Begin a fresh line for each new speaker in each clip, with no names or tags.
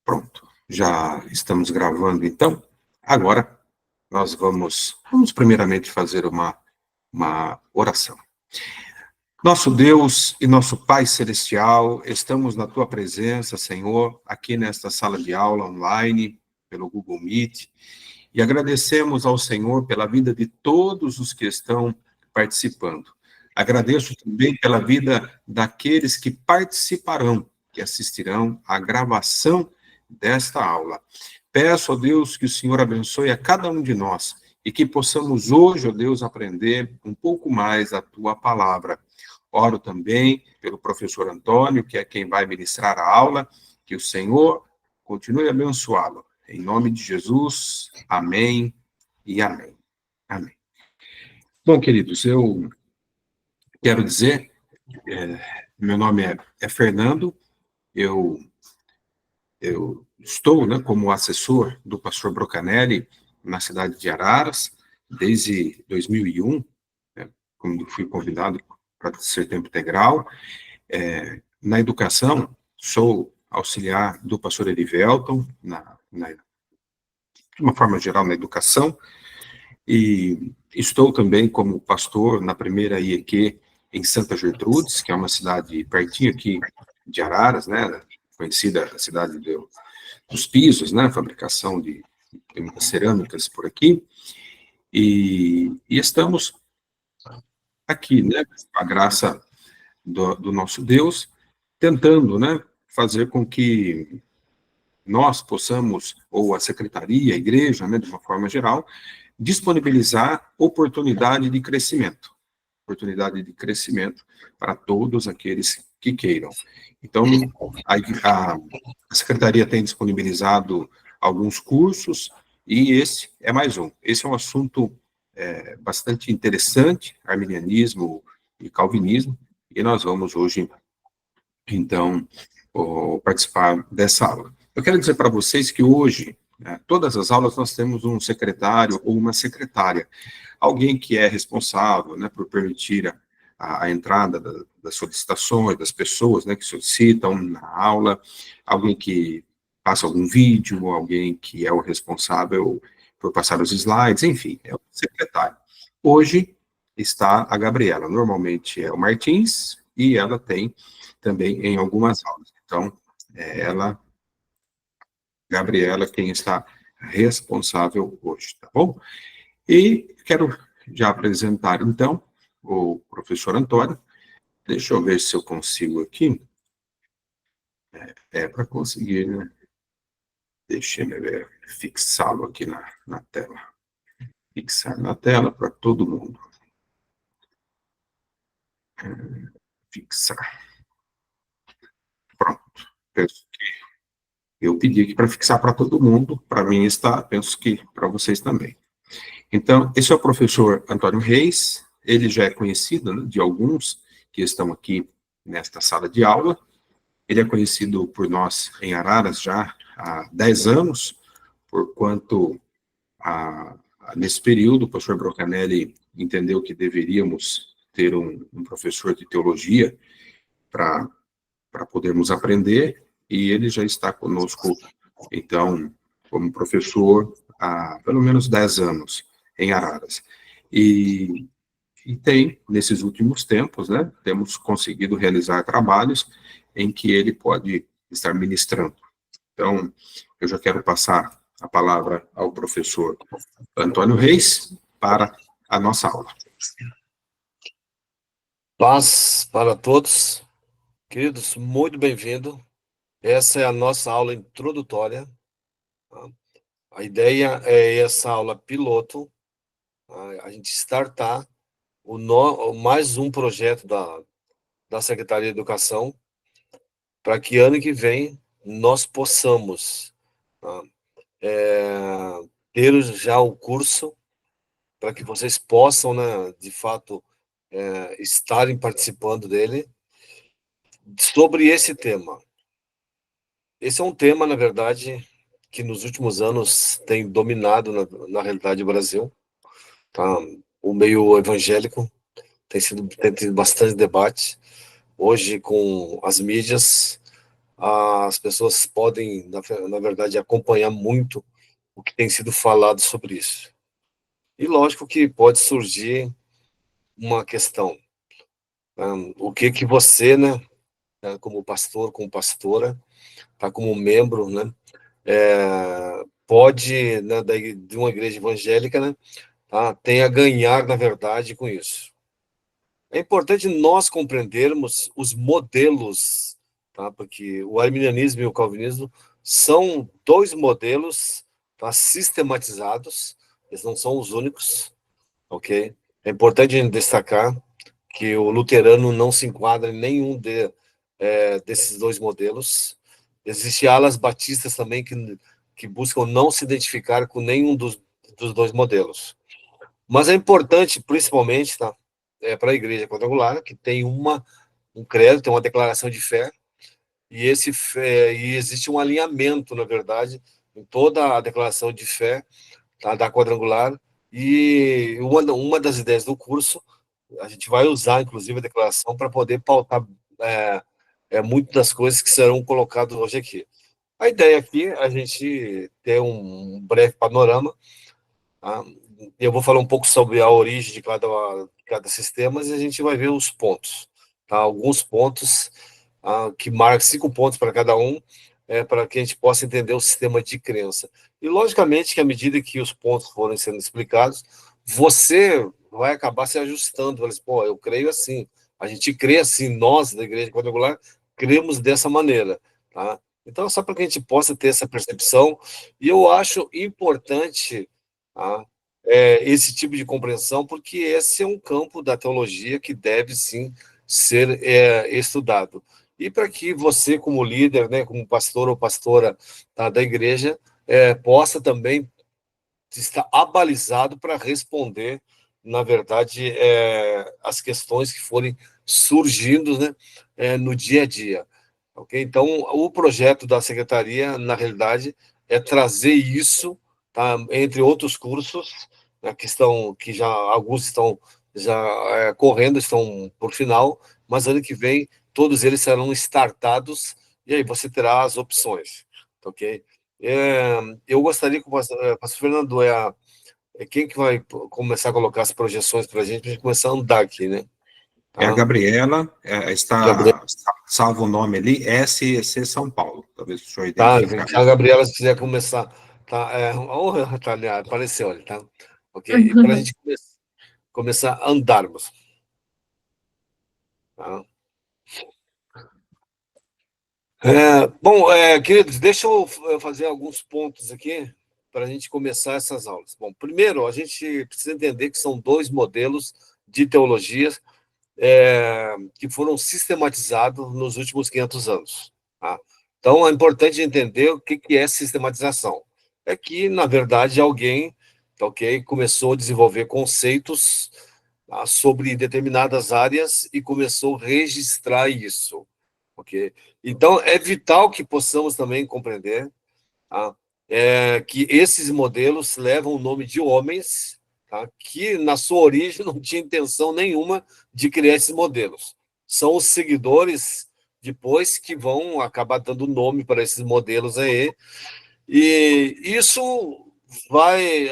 Pronto, já estamos gravando, então. Agora, nós vamos primeiramente fazer uma oração. Nosso Deus e nosso Pai Celestial, estamos na Tua presença, Senhor, aqui nesta sala de aula online, pelo Google Meet, e agradecemos ao Senhor pela vida de todos os que estão participando. Agradeço também pela vida daqueles que participarão, que assistirão à gravação desta aula. Peço, ó Deus, que o Senhor abençoe a cada um de nós e que possamos hoje, ó Deus, aprender um pouco mais a Tua palavra. Oro também pelo professor Antônio, que é quem vai ministrar a aula, que o Senhor continue a abençoá-lo. Em nome de Jesus, amém e amém. Amém. Bom, queridos, eu quero dizer, meu nome é Fernando, eu estou, como assessor do pastor Brocanelli na cidade de Araras, desde 2001, quando fui convidado para ser tempo integral. Na educação, sou auxiliar do pastor Erivelton, de uma forma geral, na educação, e estou também como pastor na primeira IEQ em Santa Gertrudes, que é uma cidade pertinho aqui de Araras, conhecida a cidade dos pisos, fabricação de muitas cerâmicas por aqui, e estamos aqui, com a graça do nosso Deus, tentando, fazer com que nós possamos, ou a secretaria, a igreja, de uma forma geral, disponibilizar oportunidade de crescimento para todos aqueles que queiram. Então, a secretaria tem disponibilizado alguns cursos, e esse é mais um. Esse é um assunto bastante interessante, arminianismo e calvinismo, e nós vamos hoje, então, participar dessa aula. Eu quero dizer para vocês que hoje, todas as aulas nós temos um secretário ou uma secretária, alguém que é responsável, por permitir a entrada das solicitações, das pessoas, que solicitam na aula, alguém que passa algum vídeo, alguém que é o responsável por passar os slides, enfim, é o secretário. Hoje está a Gabriela, normalmente é o Martins, e ela tem também em algumas aulas. Então, Gabriela, quem está responsável hoje, tá bom? E quero já apresentar, então, o professor Antônio. Deixa eu ver se eu consigo aqui. Para conseguir, Deixa eu ver, fixá-lo aqui na tela. Fixar na tela para todo mundo. Fixar. Pronto. Penso que eu pedi aqui para fixar para todo mundo, para mim está, penso que para vocês também. Então, esse é o professor Antônio Reis, ele já é conhecido, de alguns que estão aqui nesta sala de aula. Ele é conhecido por nós em Araras já há 10 anos, porquanto, nesse período, o professor Brocanelli entendeu que deveríamos ter um professor de teologia para podermos aprender, e ele já está conosco, então, como professor há pelo menos 10 anos em Araras. E tem, nesses últimos tempos, temos conseguido realizar trabalhos em que ele pode estar ministrando. Então, eu já quero passar a palavra ao professor Antônio Reis para a nossa aula.
Paz para todos, queridos, muito bem-vindo. Essa é a nossa aula introdutória. A ideia é essa aula piloto, a gente startar mais um projeto da Secretaria de Educação, para que ano que vem nós possamos ter já o curso, para que vocês possam, de fato, estarem participando dele, sobre esse tema. Esse é um tema, na verdade, que nos últimos anos tem dominado na realidade do Brasil. Tá? O meio evangélico tem tido bastante debate. Hoje, com as mídias, as pessoas podem, na verdade, acompanhar muito o que tem sido falado sobre isso. E lógico que pode surgir uma questão, o que que você, né, como pastor, como pastora, tá, como membro, né, pode, né, de uma igreja evangélica, né, tá, tem a ganhar, na verdade, com isso. É importante nós compreendermos os modelos, tá? Porque o arminianismo e o calvinismo são dois modelos, tá, sistematizados, eles não são os únicos, ok? É importante destacar que o luterano não se enquadra em nenhum desses dois modelos. Existem alas batistas também que buscam não se identificar com nenhum dos dois modelos. Mas é importante, principalmente, tá, para a igreja quadrangular, que tem um credo, tem uma declaração de fé, e existe um alinhamento, na verdade, em toda a declaração de fé, tá, da quadrangular, e uma das ideias do curso, a gente vai usar, inclusive, a declaração para poder pautar muito das coisas que serão colocadas hoje aqui. A ideia aqui é a gente ter um breve panorama, tá? Eu vou falar um pouco sobre a origem de cada sistema e a gente vai ver os pontos. Tá? Alguns pontos que marcam 5 pontos para cada um, para que a gente possa entender o sistema de crença. E, logicamente, que à medida que os pontos forem sendo explicados, você vai acabar se ajustando. Vai dizer, pô, eu creio assim. A gente crê assim, nós, da Igreja Quadrangular, cremos dessa maneira. Tá? Então, só para que a gente possa ter essa percepção, e eu acho importante, tá, esse tipo de compreensão, porque esse é um campo da teologia que deve, sim, ser estudado. E para que você, como líder, né, como pastor ou pastora, tá, da igreja, possa também estar abalizado para responder, na verdade, as questões que forem surgindo, né, no dia a dia. Okay? Então, o projeto da secretaria, na realidade, é trazer isso, tá, entre outros cursos, né, que já alguns estão já correndo, estão por final, mas ano que vem todos eles serão startados e aí você terá as opções, ok? Eu gostaria que o pastor Fernando quem que vai começar a colocar as projeções para a gente começar a andar aqui, né?
É a
Tá?
Gabriela,
Gabriel,
está salvo o nome ali, SEC São Paulo, talvez o senhor
tá,
identificar.
a Gabriela, se quiser começar, tá, tá ali, apareceu ali, tá? Ok? E para a gente começar a andarmos, tá? Bom, queridos, deixa eu fazer alguns pontos aqui para a gente começar essas aulas. Bom, primeiro, a gente precisa entender que são dois modelos de teologia que foram sistematizados nos últimos 500 anos. Tá? Então, é importante entender o que é sistematização. É que, na verdade, alguém, tá, ok, começou a desenvolver conceitos, tá, sobre determinadas áreas e começou a registrar isso. Ok? Então, é vital que possamos também compreender, tá, que esses modelos levam o nome de homens, tá, que, na sua origem, não tinha intenção nenhuma de criar esses modelos. São os seguidores, depois, que vão acabar dando nome para esses modelos aí, e isso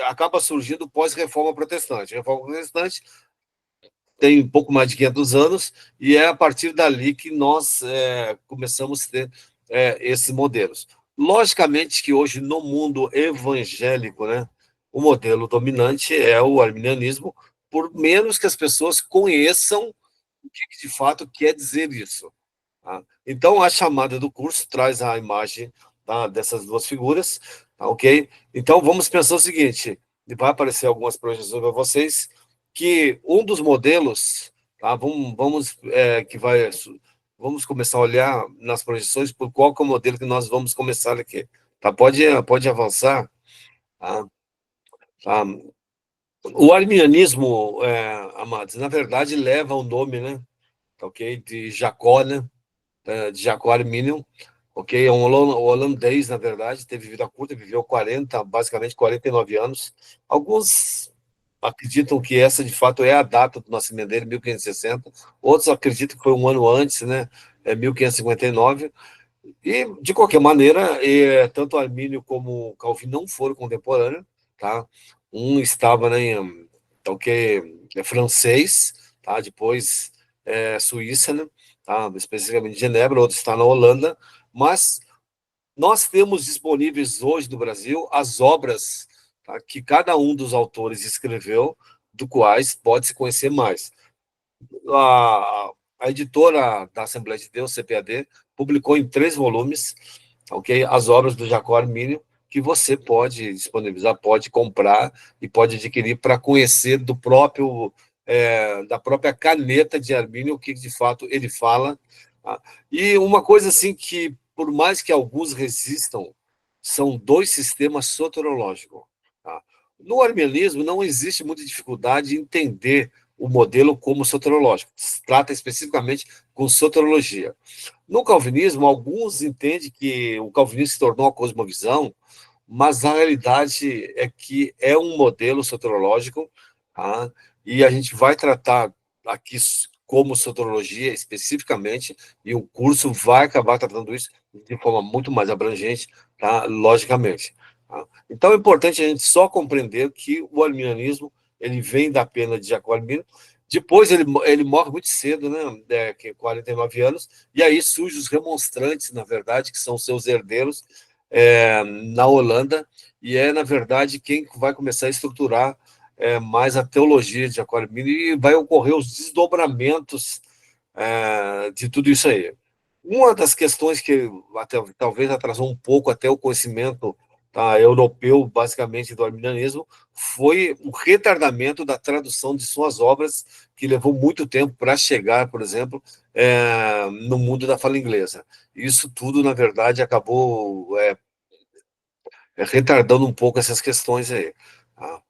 acaba surgindo pós-reforma protestante. A reforma protestante tem um pouco mais de 500 anos, e é a partir dali que nós começamos a ter esses modelos. Logicamente que hoje, no mundo evangélico, né, o modelo dominante é o arminianismo, por menos que as pessoas conheçam o que de fato quer dizer isso. Tá? Então, a chamada do curso traz a imagem, tá, dessas duas figuras, tá, ok? Então, vamos pensar o seguinte, vai aparecer algumas projeções para vocês, que um dos modelos, tá, vamos começar a olhar nas projeções por qual que é o modelo que nós vamos começar aqui. Tá? Pode avançar. Tá? Tá? O arminianismo, amados, na verdade, leva o nome, né, tá, ok, de Jacó, né, de Jacó Arminium, ok? É um holandês, na verdade, teve vida curta, viveu basicamente 49 anos. Alguns acreditam que essa, de fato, é a data do nascimento dele, 1560. Outros acreditam que foi um ano antes, né? 1559. E, de qualquer maneira, tanto Armínio como Calvino não foram contemporâneos, tá? Um estava, né, é francês, tá? Depois Suíça, né? Tá? Especificamente Genebra, outro está na Holanda, mas nós temos disponíveis hoje no Brasil as obras, tá, que cada um dos autores escreveu, do quais pode se conhecer mais. A editora da Assembleia de Deus, CPAD, publicou em 3 volumes, ok, as obras do Jacó Armínio, que você pode disponibilizar, pode comprar e pode adquirir para conhecer da própria caneta de Armínio, o que de fato ele fala. Tá? E uma coisa assim que, por mais que alguns resistam, são 2 sistemas soterológicos. Tá? No arminianismo não existe muita dificuldade em entender o modelo como soterológico. Se trata especificamente com soterologia. No calvinismo, alguns entendem que o calvinismo se tornou uma cosmovisão, mas a realidade é que é um modelo soterológico, tá? E a gente vai tratar aqui como soterologia especificamente, e o curso vai acabar tratando isso de forma muito mais abrangente, tá? Logicamente. Tá? Então é importante a gente só compreender que o arminianismo ele vem da pena de Jacó Armínio. Depois ele morre muito cedo, né? Que 49 anos, e aí surgem os remonstrantes, na verdade, que são seus herdeiros, na Holanda, e na verdade, quem vai começar a estruturar mais a teologia de Jacó Armínio, e vai ocorrer os desdobramentos de tudo isso aí. Uma das questões que talvez atrasou um pouco até o conhecimento, tá, europeu, basicamente, do arminianismo, foi o retardamento da tradução de suas obras, que levou muito tempo para chegar, por exemplo, no mundo da fala inglesa. Isso tudo, na verdade, acabou retardando um pouco essas questões aí. Tá?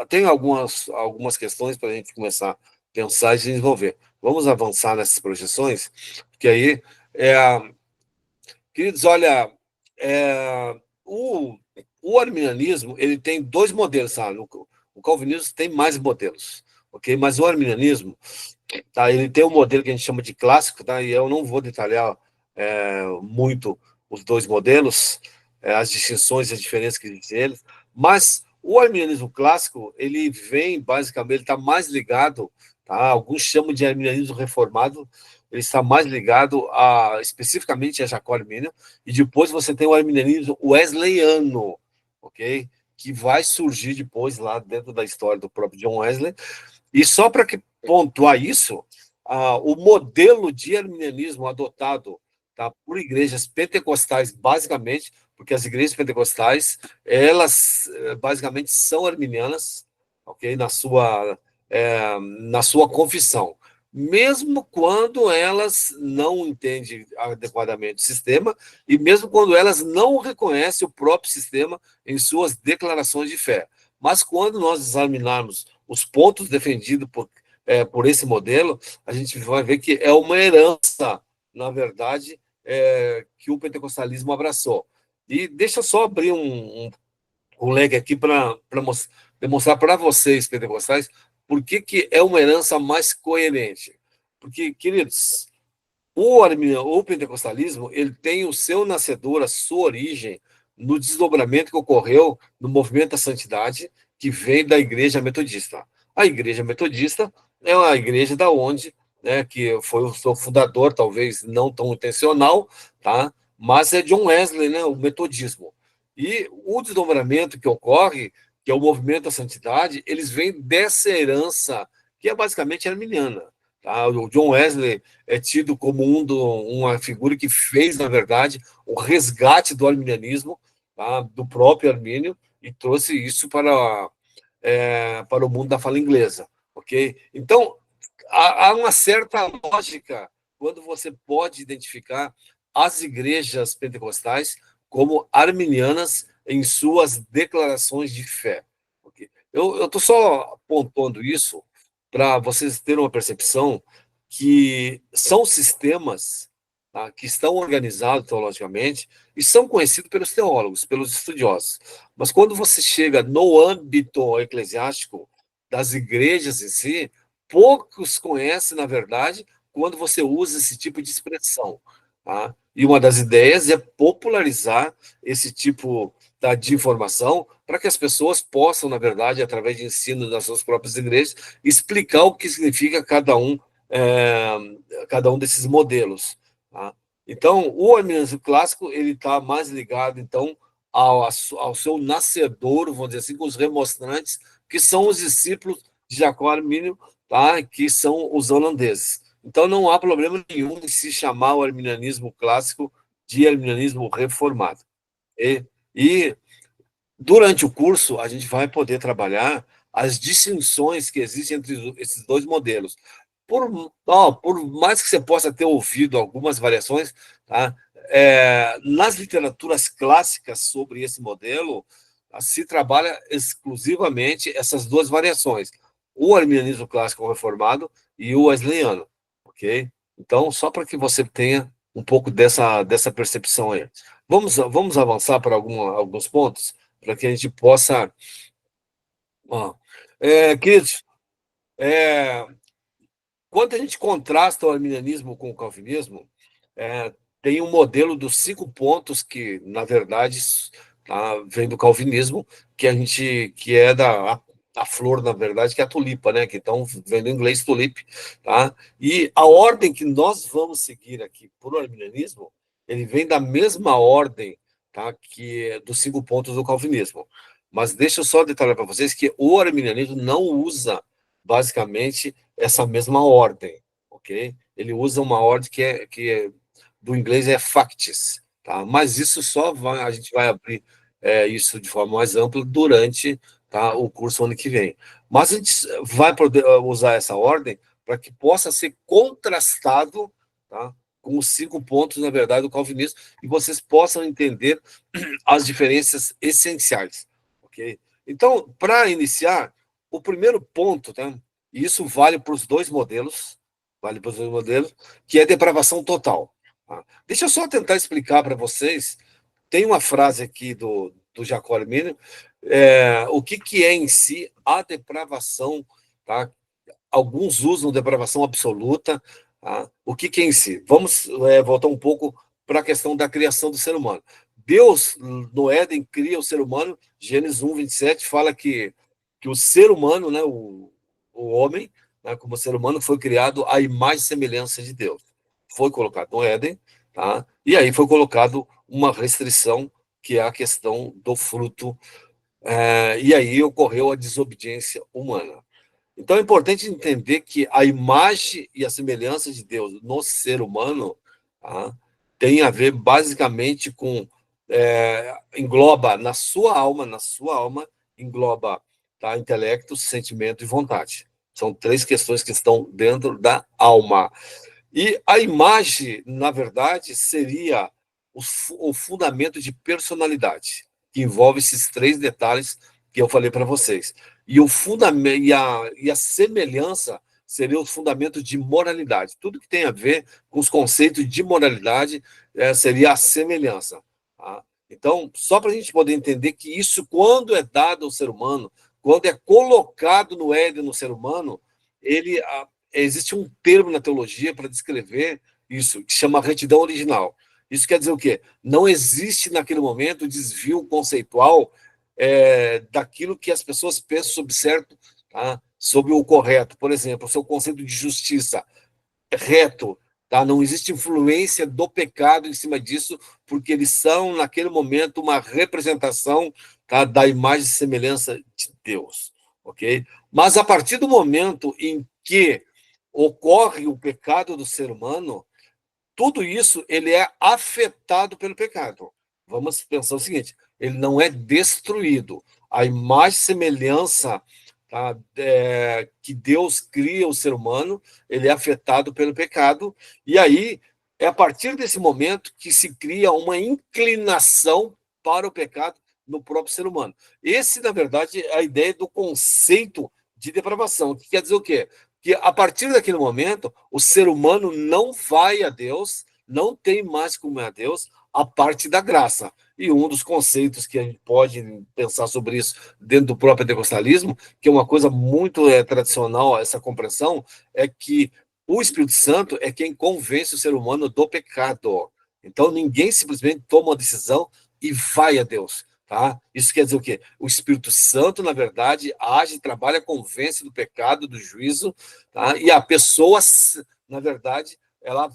Tem algumas questões para a gente começar a pensar e desenvolver. Vamos avançar nessas projeções, porque aí, queridos, olha, é, o, o arminianismo ele tem 2 modelos, sabe? O calvinismo tem mais modelos, ok? Mas o arminianismo, tá? Ele tem um modelo que a gente chama de clássico, tá? E eu não vou detalhar muito os 2 modelos, as distinções e as diferenças que existem eles, mas o arminianismo clássico, ele vem, basicamente, ele está mais ligado, tá? Alguns chamam de arminianismo reformado, ele está mais ligado especificamente a Jacó Armínio, e depois você tem o arminianismo wesleyano, ok? Que vai surgir depois lá dentro da história do próprio John Wesley, e só para pontuar isso, o modelo de arminianismo adotado, tá, por igrejas pentecostais, basicamente, porque as igrejas pentecostais, elas basicamente são arminianas, ok? Na sua confissão. Mesmo quando elas não entendem adequadamente o sistema, e mesmo quando elas não reconhecem o próprio sistema em suas declarações de fé. Mas quando nós examinarmos os pontos defendidos por esse modelo, a gente vai ver que é uma herança, na verdade, que o pentecostalismo abraçou. E deixa eu só abrir um leque aqui para demonstrar para vocês, pentecostais, por que é uma herança mais coerente. Porque, queridos, o pentecostalismo ele tem o seu nascedor, a sua origem, no desdobramento que ocorreu no movimento da santidade, que vem da igreja metodista. A igreja metodista é uma igreja da onde, né, que foi o seu fundador, talvez não tão intencional, tá? Mas é John Wesley, né, o metodismo. E o desdobramento que ocorre, que é o movimento da santidade, eles vêm dessa herança que é basicamente arminiana. Tá? O John Wesley é tido como uma figura que fez, na verdade, o resgate do arminianismo, tá? Do próprio Armínio, e trouxe isso para o mundo da fala inglesa. Ok? Então, há uma certa lógica quando você pode identificar as igrejas pentecostais como arminianas em suas declarações de fé. Okay? Eu estou só pontuando isso para vocês terem uma percepção que são sistemas, tá, que estão organizados teologicamente e são conhecidos pelos teólogos, pelos estudiosos. Mas quando você chega no âmbito eclesiástico das igrejas em si, poucos conhecem, na verdade, quando você usa esse tipo de expressão. Tá? E uma das ideias é popularizar esse tipo de informação para que as pessoas possam, na verdade, através de ensino das suas próprias igrejas, explicar o que significa cada um desses modelos. Tá? Então, o arminianismo clássico ele está mais ligado, então, ao seu nascedouro, vamos dizer assim, com os remonstrantes, que são os discípulos de Jacó Armínio, tá? Que são os holandeses. Então, não há problema nenhum em se chamar o arminianismo clássico de arminianismo reformado. E durante o curso, a gente vai poder trabalhar as distinções que existem entre esses dois modelos. Por mais que você possa ter ouvido algumas variações, tá? Nas literaturas clássicas sobre esse modelo, se trabalha exclusivamente essas duas variações, o arminianismo clássico reformado e o wesleyano, ok? Então, só para que você tenha um pouco dessa percepção aí. Vamos avançar para alguns pontos, para que a gente possa... Ó, queridos, é, quando a gente contrasta o arminianismo com o calvinismo, tem um modelo dos 5 pontos que, na verdade, vem do calvinismo, que é a flor, na verdade, que é a tulipa, né? Que então vem do inglês tulip, tá? E a ordem que nós vamos seguir aqui para o arminianismo, ele vem da mesma ordem, tá? Que é dos 5 pontos do calvinismo. Mas deixa eu só detalhar para vocês que o arminianismo não usa basicamente essa mesma ordem, ok? Ele usa uma ordem do inglês é factis, tá? Mas isso a gente vai abrir isso de forma mais ampla durante, tá, o curso ano que vem. Mas a gente vai poder usar essa ordem para que possa ser contrastado, tá, com os 5 pontos, na verdade, do calvinismo, e vocês possam entender as diferenças essenciais, ok? Então, para iniciar, o primeiro ponto, tá? E isso vale para os dois modelos, que é depravação total. Tá? Deixa eu só tentar explicar para vocês. Tem uma frase aqui do Jacó Armínio, o que é em si a depravação, tá? Alguns usam depravação absoluta, tá? O que é em si? Vamos voltar um pouco para a questão da criação do ser humano. Deus, no Éden, cria o ser humano, Gênesis 1, 27, fala que o ser humano, né, o homem, né, como ser humano, foi criado à imagem e semelhança de Deus. Foi colocado no Éden, tá? E aí foi colocado uma restrição, que é a questão do fruto, e aí ocorreu a desobediência humana. Então é importante entender que a imagem e a semelhança de Deus no ser humano, tá, tem a ver basicamente com engloba na sua alma engloba, tá, intelecto, sentimento e vontade. São 3 questões que estão dentro da alma. E a imagem, na verdade, seria o fundamento de personalidade, que envolve esses 3 detalhes que eu falei para vocês. E o fundamento e a semelhança seria o fundamento de moralidade. Tudo que tem a ver com os conceitos de moralidade seria a semelhança. Tá? Então, só para a gente poder entender que isso, quando é dado ao ser humano, quando é colocado no Éden no ser humano, existe um termo na teologia para descrever isso, que chama retidão original. Isso quer dizer o quê? Não existe naquele momento desvio conceitual daquilo que as pessoas pensam sobre certo, tá? Sobre o correto. Por exemplo, o seu conceito de justiça reto, tá? Não existe influência do pecado em cima disso, porque eles são, naquele momento, uma representação, tá, da imagem e semelhança de Deus, ok? Mas a partir do momento em que ocorre o pecado do ser humano, tudo isso ele é afetado pelo pecado. Vamos pensar o seguinte: ele não é destruído. A imagem e semelhança, tá, que Deus cria o ser humano, ele é afetado pelo pecado, e aí é a partir desse momento que se cria uma inclinação para o pecado no próprio ser humano. Esse, na verdade, é a ideia do conceito de depravação, que quer dizer o quê? Que a partir daquele momento, o ser humano não vai a Deus, não tem mais como é a Deus, a parte da graça. E um dos conceitos que a gente pode pensar sobre isso dentro do próprio pentecostalismo, que é uma coisa muito tradicional, essa compreensão, é que o Espírito Santo é quem convence o ser humano do pecado. Então, ninguém simplesmente toma uma decisão e vai a Deus. Tá? Isso quer dizer o quê? O Espírito Santo, na verdade, age, trabalha, convence do pecado, do juízo, tá? E a pessoa, na verdade, ela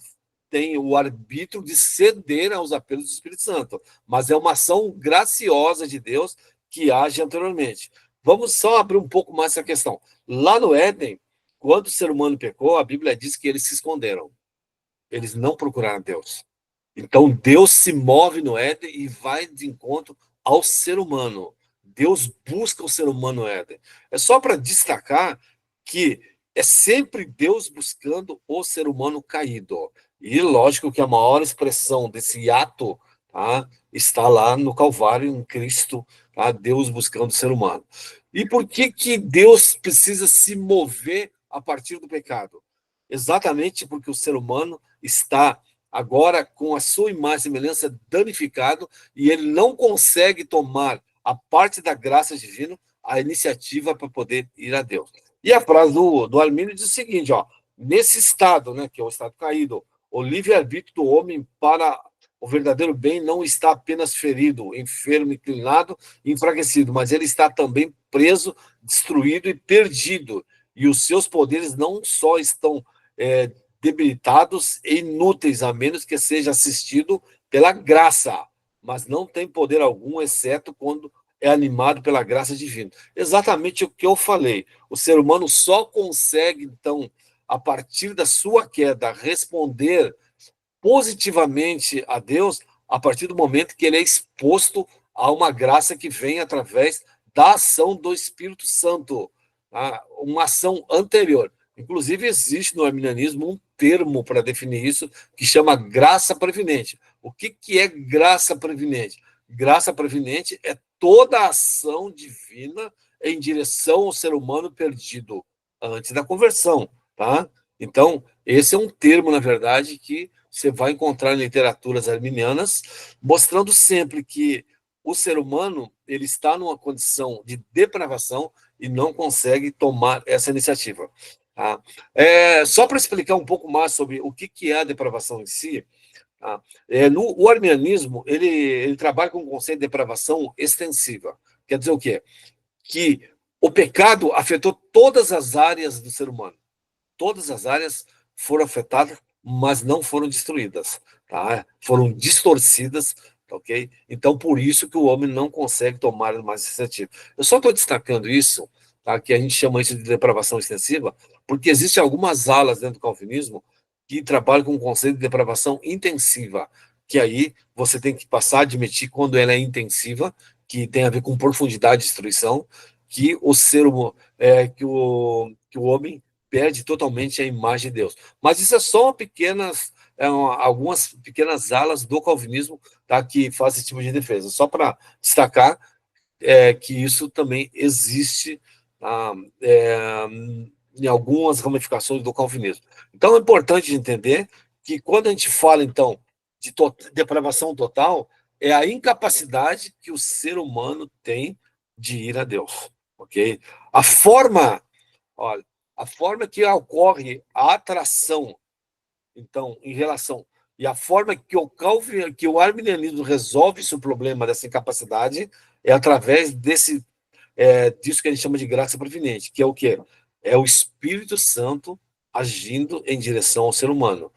tem o arbítrio de ceder aos apelos do Espírito Santo, mas é uma ação graciosa de Deus que age anteriormente. Vamos só abrir um pouco mais essa questão. Lá no Éden, quando o ser humano pecou, a Bíblia diz que eles se esconderam. Eles não procuraram Deus. Então, Deus se move no Éden e vai de encontro ao ser humano. Deus busca o ser humano no Éden. É só para destacar que é sempre Deus buscando o ser humano caído. E lógico que a maior expressão desse ato, tá, está lá no Calvário, em Cristo, tá, Deus buscando o ser humano. E por que Deus precisa se mover a partir do pecado? Exatamente porque o ser humano está agora com a sua imagem e semelhança danificado, e ele não consegue tomar a parte da graça divina, a iniciativa para poder ir a Deus. E a frase do Armínio diz o seguinte, ó, nesse estado, né, que é o estado caído, o livre-arbítrio do homem para o verdadeiro bem não está apenas ferido, enfermo, inclinado, enfraquecido, mas ele está também preso, destruído e perdido. E os seus poderes não só estão debilitados e inúteis, a menos que seja assistido pela graça, mas não tem poder algum, exceto quando é animado pela graça divina. Exatamente o que eu falei. O ser humano só consegue, então, a partir da sua queda, responder positivamente a Deus a partir do momento que ele é exposto a uma graça que vem através da ação do Espírito Santo, tá? Uma ação anterior. Inclusive, existe no arminianismo um termo para definir isso que chama graça prevenente. O que é graça prevenente? Graça prevenente é toda a ação divina em direção ao ser humano perdido antes da conversão. Tá? Então, esse é um termo, na verdade, que você vai encontrar em literaturas arminianas, mostrando sempre que o ser humano ele está numa condição de depravação e não consegue tomar essa iniciativa. Tá? Só para explicar um pouco mais sobre o que é a depravação em si, tá? O arminianismo ele trabalha com o conceito de depravação extensiva. Quer dizer o quê? Que o pecado afetou todas as áreas do ser humano. Todas as áreas foram afetadas, mas não foram destruídas, tá? Foram distorcidas, ok? Então, por isso que o homem não consegue tomar mais iniciativa. Eu só estou destacando isso, tá? Que a gente chama isso de depravação extensiva, porque existem algumas alas dentro do calvinismo que trabalham com o conceito de depravação intensiva, que aí você tem que passar a admitir quando ela é intensiva, que tem a ver com profundidade de destruição, que o ser que o homem perde totalmente a imagem de Deus. Mas isso é só algumas pequenas alas do calvinismo, tá, que fazem esse tipo de defesa. Só para destacar que isso também existe, tá, em algumas ramificações do calvinismo. Então é importante entender que quando a gente fala, então, de depravação total, é a incapacidade que o ser humano tem de ir a Deus. Ok? A forma, olha, a forma que ocorre a atração, então, em relação. E a forma que o arminianismo resolve esse problema dessa incapacidade é através disso que a gente chama de graça prevenente, que é o quê? É o Espírito Santo agindo em direção ao ser humano.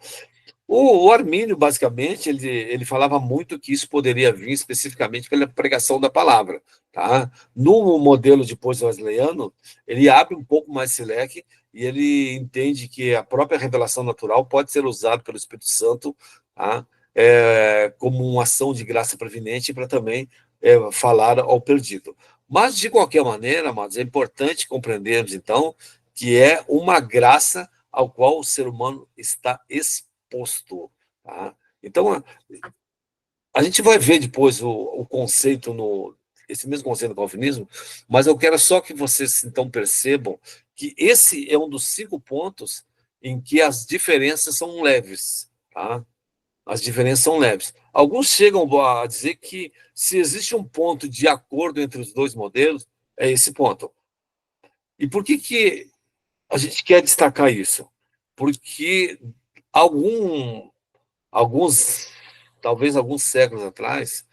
O Armínio, basicamente, ele falava muito que isso poderia vir especificamente pela pregação da palavra. Tá? No modelo depois wesleyano, ele abre um pouco mais esse leque e ele entende que a própria revelação natural pode ser usada pelo Espírito Santo, tá? Como uma ação de graça prevenente para também falar ao perdido. Mas, de qualquer maneira, amados, é importante compreendermos, então, que é uma graça ao qual o ser humano está exposto. Tá? Então, a gente vai ver depois o conceito esse mesmo conceito do calvinismo, mas eu quero só que vocês então percebam que esse é um dos 5 pontos em que as diferenças são leves. Tá? As diferenças são leves. Alguns chegam a dizer que se existe um ponto de acordo entre os dois modelos, é esse ponto. E por que a gente quer destacar isso? Porque alguns talvez alguns séculos atrás,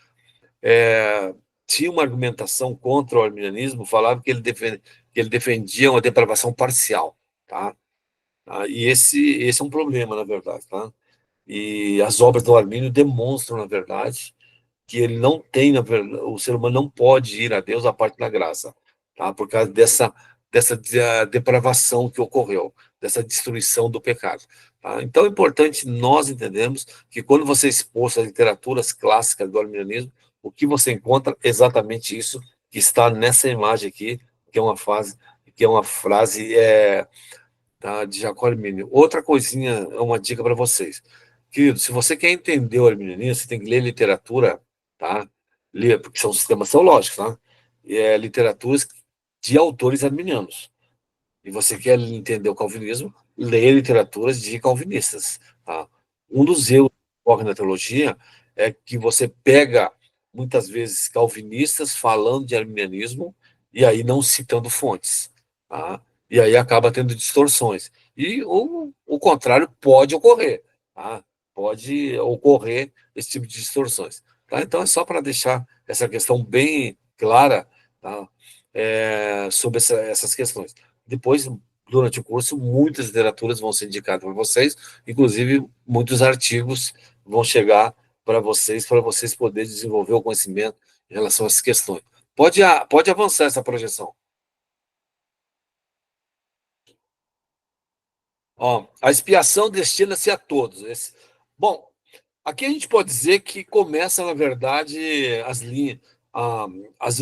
tinha uma argumentação contra o arminianismo, falava que ele defendia uma depravação parcial, tá? E esse é um problema, na verdade, tá? E as obras do Armínio demonstram, na verdade, que ele não tem, o ser humano não pode ir a Deus a parte da graça, tá? Por causa dessa depravação que ocorreu, dessa destruição do pecado. Tá? Então é importante nós entendermos que quando você é exposto às literaturas clássicas do arminianismo, o que você encontra é exatamente isso que está nessa imagem aqui, que é uma frase tá, de Jacó Armínio. Outra coisinha, é uma dica para vocês. Querido, se você quer entender o arminianismo, você tem que ler literatura, tá? Ler, porque são sistemas teológicos, tá? Literaturas de autores arminianos. E você quer entender o calvinismo, leia literaturas de calvinistas, tá? Um dos erros que ocorre na teologia é que você pega, muitas vezes, calvinistas falando de arminianismo e aí não citando fontes, tá? E aí acaba tendo distorções. E o contrário pode ocorrer, tá? Pode ocorrer esse tipo de distorções. Tá? Então, é só para deixar essa questão bem clara, tá? Sobre essas questões. Depois, durante o curso, muitas literaturas vão ser indicadas para vocês, inclusive muitos artigos vão chegar para vocês poderem desenvolver o conhecimento em relação a essas questões. Pode avançar essa projeção. Ó, a expiação destina-se a todos. Bom, aqui a gente pode dizer que começa, na verdade, as linhas,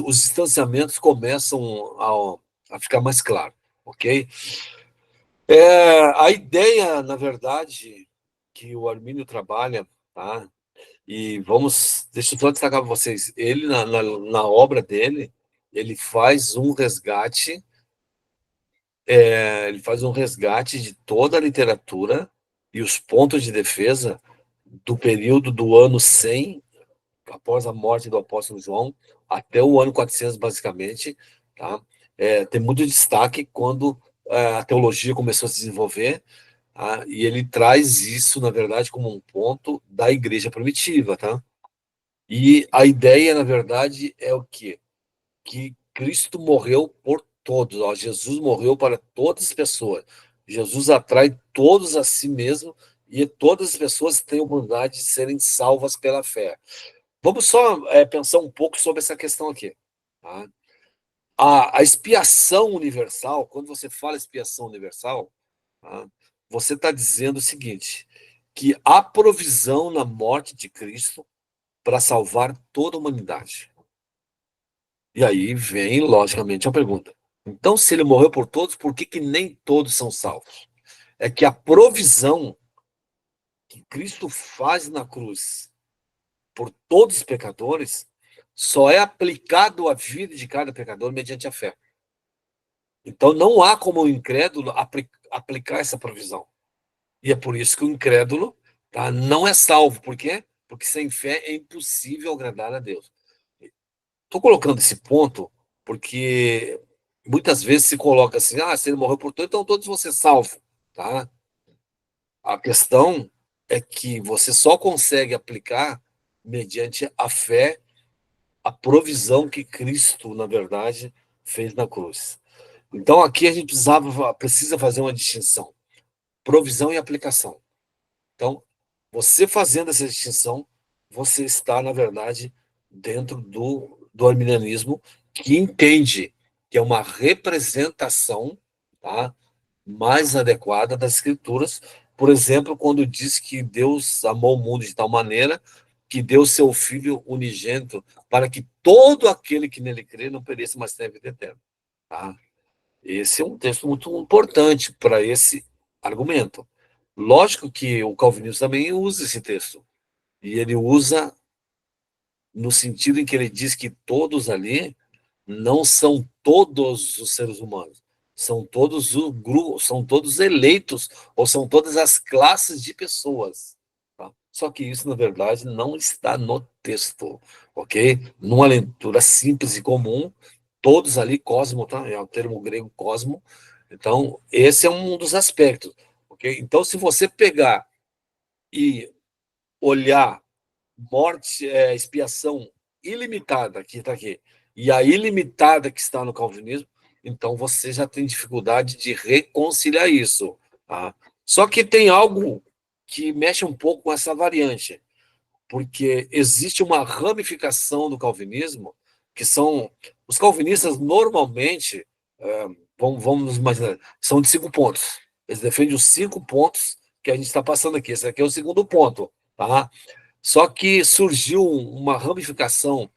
os distanciamentos começam a ficar mais claros, ok? A ideia, na verdade, que o Armínio trabalha, tá? E deixa eu só destacar para vocês, ele, na obra dele, ele faz um resgate, de toda a literatura e os pontos de defesa do período do ano 100, após a morte do apóstolo João, até o ano 400, basicamente, tá? Tem muito destaque quando a teologia começou a se desenvolver, tá? E ele traz isso, na verdade, como um ponto da igreja primitiva, tá? E a ideia, na verdade, é o quê? Que Cristo morreu por todos, ó, Jesus morreu para todas as pessoas. Jesus atrai todos a si mesmo e todas as pessoas têm a oportunidade de serem salvas pela fé. Vamos só pensar um pouco sobre essa questão aqui. Tá? A expiação universal, quando você fala expiação universal, tá? Você está dizendo o seguinte, que há provisão na morte de Cristo para salvar toda a humanidade. E aí vem, logicamente, a pergunta. Então, se ele morreu por todos, por que nem todos são salvos? É que a provisão que Cristo faz na cruz por todos os pecadores só é aplicado à vida de cada pecador mediante a fé. Então, não há como o incrédulo aplicar essa provisão. E é por isso que o incrédulo, tá, não é salvo. Por quê? Porque sem fé é impossível agradar a Deus. Estou colocando esse ponto porque muitas vezes se coloca assim, se ele morreu por todos, então todos vão ser salvos, tá? A questão é que você só consegue aplicar mediante a fé, a provisão que Cristo, na verdade, fez na cruz. Então aqui a gente precisa fazer uma distinção, provisão e aplicação. Então, você fazendo essa distinção, você está, na verdade, dentro do arminianismo, que entende que é uma representação, tá, mais adequada das escrituras. Por exemplo, quando diz que Deus amou o mundo de tal maneira que deu seu Filho unigênito para que todo aquele que nele crê não pereça, mas tenha vida eterna. Tá? Esse é um texto muito importante para esse argumento. Lógico que o calvinismo também usa esse texto. E ele usa no sentido em que ele diz que todos ali não são todos os seres humanos. São todos o grupo, são todos eleitos, ou são todas as classes de pessoas. Tá? Só que isso, na verdade, não está no texto. Ok? Numa leitura simples e comum, todos ali, cosmo, tá? É o termo grego cosmo. Então, esse é um dos aspectos. Ok? Então, se você pegar e olhar morte, expiação ilimitada, que está aqui, e a ilimitada que está no calvinismo, então você já tem dificuldade de reconciliar isso. Tá? Só que tem algo que mexe um pouco com essa variante, porque existe uma ramificação do calvinismo, que são os calvinistas normalmente, vamos imaginar, são de 5 pontos. Eles defendem os 5 pontos que a gente está passando aqui. Esse aqui é o segundo ponto, tá? Só que surgiu uma ramificação,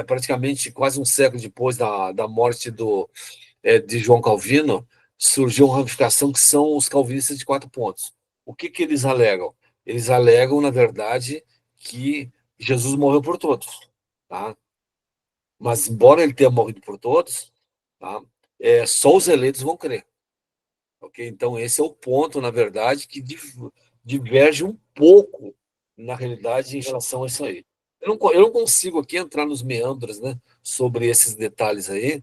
praticamente quase um século depois da morte de João Calvino, surgiu uma ramificação que são os calvinistas de 4 pontos. O que eles alegam? Eles alegam, na verdade, que Jesus morreu por todos, tá? Mas, embora ele tenha morrido por todos, tá? Só os eleitos vão crer. Okay? Então, esse é o ponto, na verdade, que diverge um pouco, na realidade, em relação a isso aí. Eu não consigo aqui entrar nos meandros, né, sobre esses detalhes aí,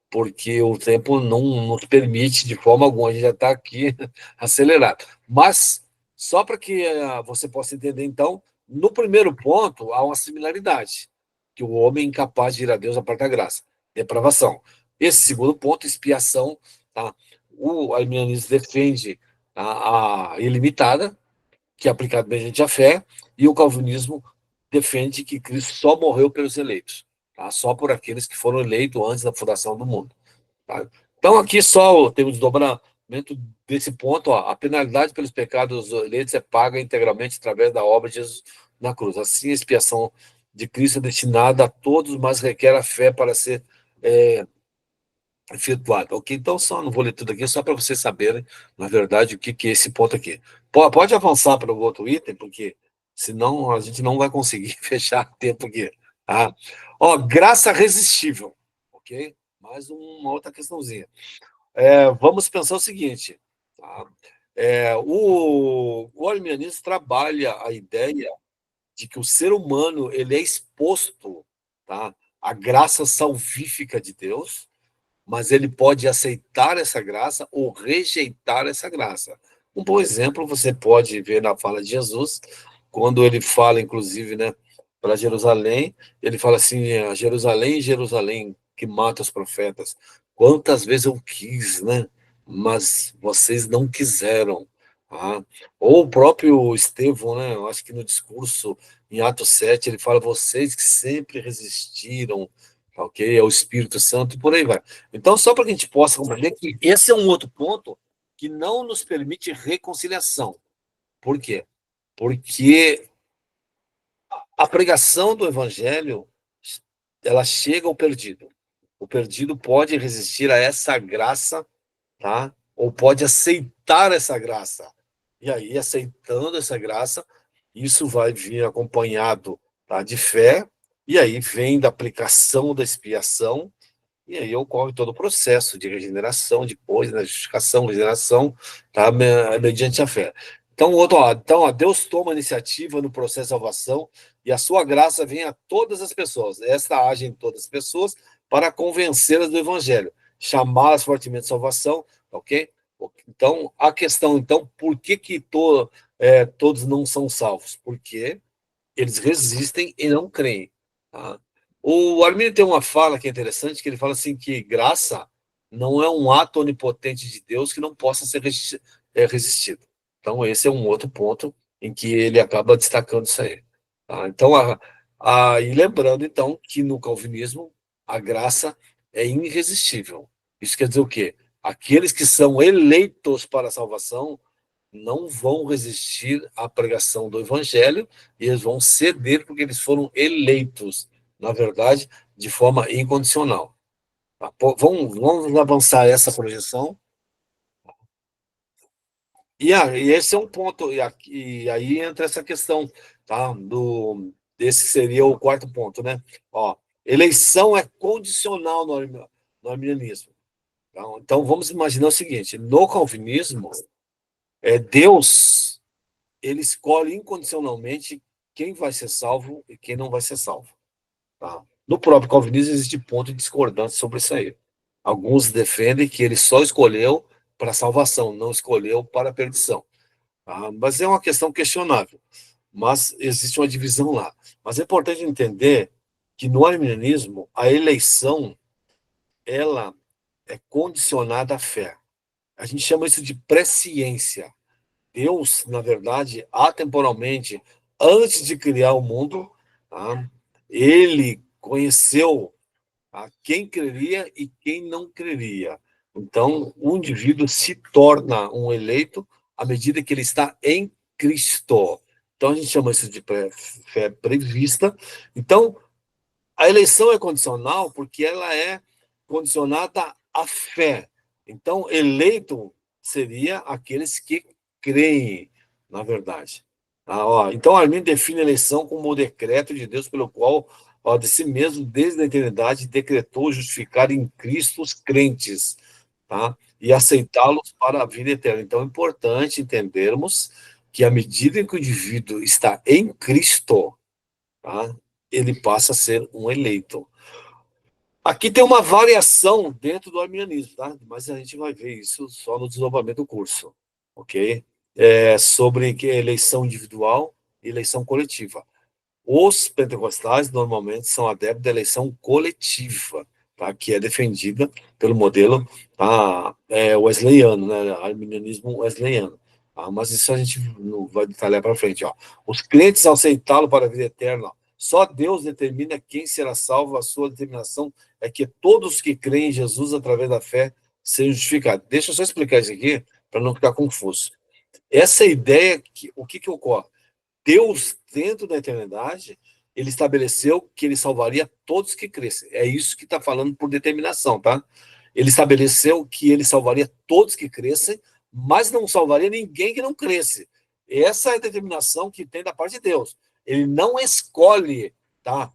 porque o tempo não nos permite de forma alguma, a gente já está aqui acelerado. Mas, só para que você possa entender, então, no primeiro ponto, há uma similaridade, que o homem é incapaz de ir a Deus a parte da graça, depravação. Esse segundo ponto, expiação, tá? O arminianismo defende a ilimitada, que é aplicado mediante a fé, e o calvinismo defende que Cristo só morreu pelos eleitos, tá? Só por aqueles que foram eleitos antes da fundação do mundo. Tá? Então, aqui só tem o desdobramento desse ponto. Ó, a penalidade pelos pecados dos eleitos é paga integralmente através da obra de Jesus na cruz. Assim, a expiação de Cristo é destinada a todos, mas requer a fé para ser efetuada. Ok? Então, só não vou ler tudo aqui, só para vocês saberem, na verdade, o que é esse ponto aqui. Pode avançar para o outro item, porque senão a gente não vai conseguir fechar tempo aqui. Tá? Ó, graça resistível. Ok? Mais uma outra questãozinha. Vamos pensar o seguinte, tá? O arminianismo trabalha a ideia de que o ser humano ele é exposto, tá, à graça salvífica de Deus, mas ele pode aceitar essa graça ou rejeitar essa graça. Um bom exemplo você pode ver na fala de Jesus, quando ele fala, inclusive, né, para Jerusalém, ele fala assim: Jerusalém, Jerusalém, que mata os profetas. Quantas vezes eu quis, né? Mas vocês não quiseram. Tá? Ou o próprio Estevão, né? Eu acho que no discurso em Atos 7, ele fala: vocês que sempre resistiram, tá, ok? É o Espírito Santo e por aí vai. Então, só para que a gente possa compreender que esse é um outro ponto que não nos permite reconciliação. Por quê? Porque a pregação do evangelho, ela chega ao perdido. O perdido pode resistir a essa graça, tá? Ou pode aceitar essa graça. E aí, aceitando essa graça, isso vai vir acompanhado, tá, de fé, e aí vem da aplicação da expiação, e aí ocorre todo o processo de regeneração, depois, né, justificação, regeneração, tá, mediante a fé. Então, Deus toma iniciativa no processo de salvação e a sua graça vem a todas as pessoas. Esta age em todas as pessoas para convencê-las do evangelho, chamá-las fortemente de salvação, ok? Então, a questão, então, por que todos não são salvos? Porque eles resistem e não creem. Tá? O Arminio tem uma fala que é interessante, que ele fala assim que graça não é um ato onipotente de Deus que não possa ser resistido. Então, esse é um outro ponto em que ele acaba destacando isso aí. Tá? Então, e lembrando, então, que no calvinismo a graça é irresistível. Isso quer dizer o quê? Aqueles que são eleitos para a salvação não vão resistir à pregação do evangelho e eles vão ceder porque eles foram eleitos, na verdade, de forma incondicional. Tá? Vamos avançar essa projeção. E esse é um ponto, e aí entra essa questão, tá? Esse seria o quarto ponto, né? Ó, eleição é condicional no arminianismo. Então, vamos imaginar o seguinte: no calvinismo, Deus ele escolhe incondicionalmente quem vai ser salvo e quem não vai ser salvo. Tá? No próprio calvinismo existe ponto de discordância sobre isso aí. Alguns defendem que ele só escolheu para salvação, não escolheu para a perdição. Tá? Mas é uma questão questionável. mas existe uma divisão lá. Mas é importante entender que no arminianismo, a eleição, ela é condicionada à fé. A gente chama isso de presciência. Deus, na verdade, atemporalmente, antes de criar o mundo, tá? Ele conheceu a quem creria e quem não creria. Então, o indivíduo se torna um eleito à medida que ele está em Cristo. Então, a gente chama isso de fé prevista. Então, a eleição é condicional porque ela é condicionada à fé. Então, eleito seria aqueles que creem, na verdade. Então, Arminio define a eleição como o decreto de Deus pelo qual, de si mesmo, desde a eternidade, decretou justificar em Cristo os crentes, tá? E aceitá-los para a vida eterna. Então, é importante entendermos que, à medida que o indivíduo está em Cristo, tá? Ele passa a ser um eleito. Aqui tem uma variação dentro do arminianismo, tá? Mas a gente vai ver isso só no desenvolvimento do curso, ok? Sobre eleição individual e eleição coletiva. Os pentecostais normalmente são adeptos da eleição coletiva, tá? Que é defendida pelo modelo, tá? Wesleyano, né? Arminianismo wesleyano. Tá? Mas isso a gente não vai detalhar para frente. Ó. Os crentes, ao aceitá-lo para a vida eterna, só Deus determina quem será salvo. A sua determinação é que todos que creem em Jesus através da fé sejam justificados. Deixa eu só explicar isso aqui para não ficar confuso. Essa ideia, o que ocorre? Deus, dentro da eternidade, ele estabeleceu que ele salvaria todos que crescem. É isso que está falando por determinação, tá? Ele estabeleceu que ele salvaria todos que crescem, mas não salvaria ninguém que não cresce. Essa é a determinação que tem da parte de Deus. Ele não escolhe, tá,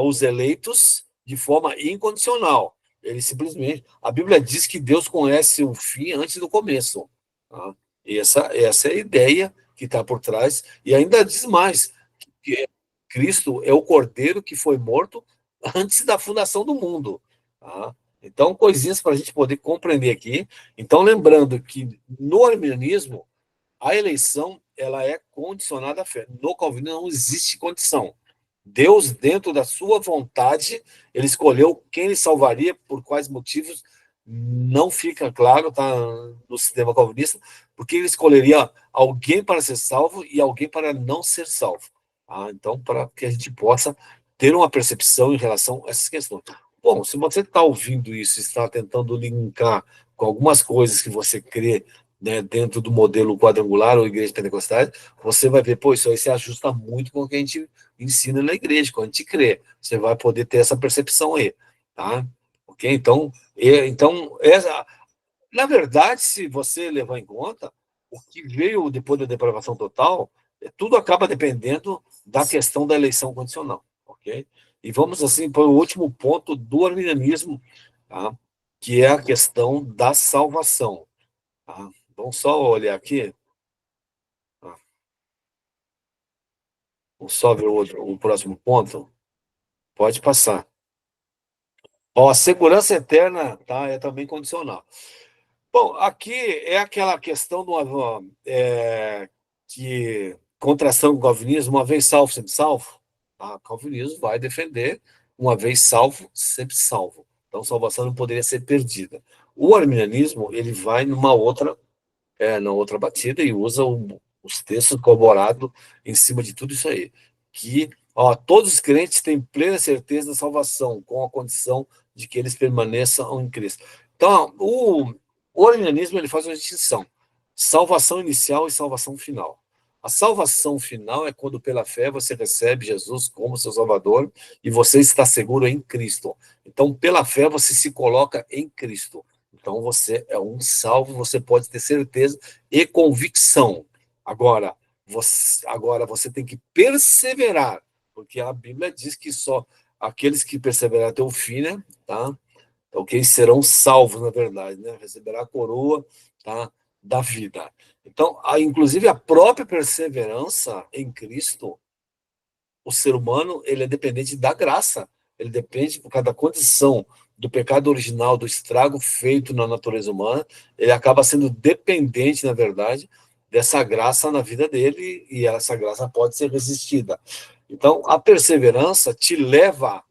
os eleitos de forma incondicional. Ele simplesmente... A Bíblia diz que Deus conhece o fim antes do começo. Tá? Essa é a ideia que está por trás, e ainda diz mais, que Cristo é o cordeiro que foi morto antes da fundação do mundo. Tá? Então, coisinhas para a gente poder compreender aqui. Então, lembrando que no arminianismo, a eleição ela é condicionada à fé. No calvinismo não existe condição. Deus, dentro da sua vontade, ele escolheu quem ele salvaria, por quais motivos, não fica claro, tá, no sistema calvinista, porque ele escolheria alguém para ser salvo e alguém para não ser salvo. Tá? Então, para que a gente possa ter uma percepção em relação a essas questões. Bom, se você está ouvindo isso, está tentando linkar com algumas coisas que você crê, né, dentro do modelo quadrangular ou igreja pentecostal, você vai ver, pô, isso aí se ajusta muito com o que a gente ensina na igreja, quando a gente crê. Você vai poder ter essa percepção aí, tá? Ok? Então, na verdade, se você levar em conta, o que veio depois da depravação total, tudo acaba dependendo da questão da eleição condicional, ok? E vamos, assim, para o último ponto do arminianismo, tá? Que é a questão da salvação. Tá? Vamos só olhar aqui. Tá? Vamos só ver o próximo ponto. Pode passar. Ó, a segurança eterna, tá? É também condicional. Bom, aqui é aquela questão de que contração com o calvinismo, uma vez salvo, sempre salvo. Tá? O calvinismo vai defender uma vez salvo, sempre salvo. Então, salvação não poderia ser perdida. O arminianismo, ele vai na outra batida e usa os textos corroborados em cima de tudo isso aí. Que todos os crentes têm plena certeza da salvação, com a condição de que eles permaneçam em Cristo. Então, o arminianismo ele faz uma distinção: salvação inicial e salvação final. A salvação final é quando, pela fé, você recebe Jesus como seu Salvador e você está seguro em Cristo. Então, pela fé, você se coloca em Cristo. Então, você é um salvo, você pode ter certeza e convicção. Agora você tem que perseverar, porque a Bíblia diz que só aqueles que perseverarem até o fim, né, tá? Ok? Serão salvos, na verdade, né? Receberá a coroa, tá, da vida. Então, inclusive, a própria perseverança em Cristo, o ser humano, ele é dependente da graça. Ele depende, por causa da condição do pecado original, do estrago feito na natureza humana, ele acaba sendo dependente, na verdade, dessa graça na vida dele, e essa graça pode ser resistida. Então, a perseverança te leva,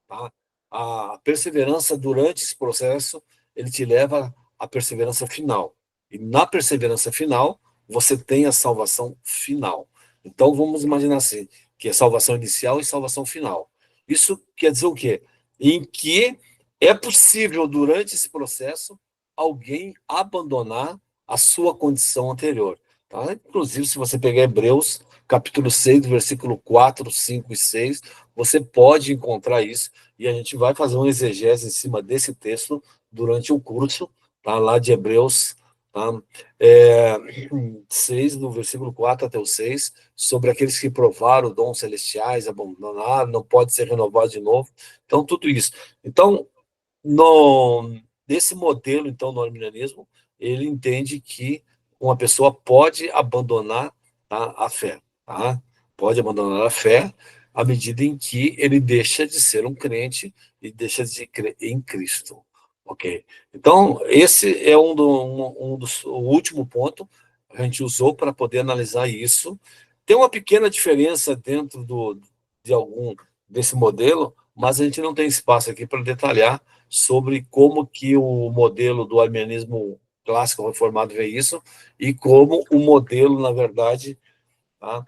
tá? A perseverança durante esse processo, ele te leva à perseverança final. E na perseverança final, você tem a salvação final. Então, vamos imaginar assim, que é salvação inicial e salvação final. Isso quer dizer o quê? Em que é possível, durante esse processo, alguém abandonar a sua condição anterior. Tá? Inclusive, se você pegar Hebreus, capítulo 6, versículo 4, 5 e 6, você pode encontrar isso, e a gente vai fazer uma exegese em cima desse texto durante o curso, tá? Lá de Hebreus, tá? 6, do versículo 4 até o 6, sobre aqueles que provaram dons celestiais, abandonaram, não pode ser renovado de novo. Então, tudo isso. Então, nesse modelo, então, no arminianismo, ele entende que uma pessoa pode abandonar, tá, a fé, tá? Pode abandonar a fé à medida em que ele deixa de ser um crente e deixa de crer em Cristo, ok? Então, esse é o último ponto que a gente usou para poder analisar isso. Tem uma pequena diferença dentro de algum desse modelo, mas a gente não tem espaço aqui para detalhar sobre como que o modelo do arminianismo clássico reformado vê isso e como o modelo, na verdade, tá,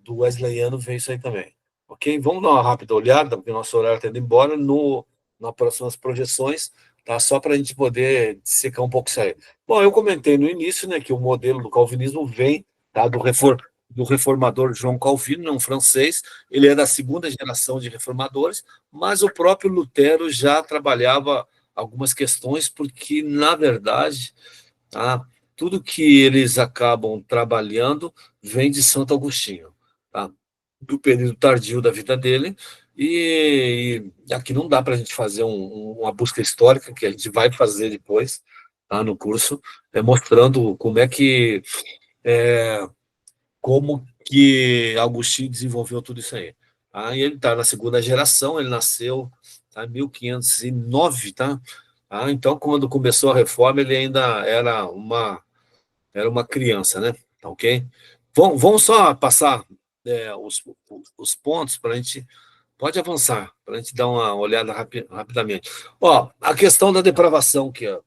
do wesleyano vê isso aí também. Ok? Vamos dar uma rápida olhada, porque o nosso horário está indo embora, nas próximas projeções, tá? Só para a gente poder secar um pouco isso aí. Bom, eu comentei no início, né, que o modelo do calvinismo vem, tá, do reformador João Calvino, um francês. Ele é da segunda geração de reformadores, mas o próprio Lutero já trabalhava algumas questões, porque, na verdade, tá, tudo que eles acabam trabalhando vem de Santo Agostinho, tá? Do período tardio da vida dele, e aqui não dá para a gente fazer uma busca histórica, que a gente vai fazer depois, tá, no curso, mostrando como que Agostinho desenvolveu tudo isso aí. Tá? E ele está na segunda geração, ele nasceu, tá, em 1509, tá? Então, quando começou a reforma, ele ainda era uma criança, né? Tá, ok? Vamos só passar os pontos para a gente. Pode avançar, para a gente dar uma olhada rapidamente. Ó, a questão da depravação que a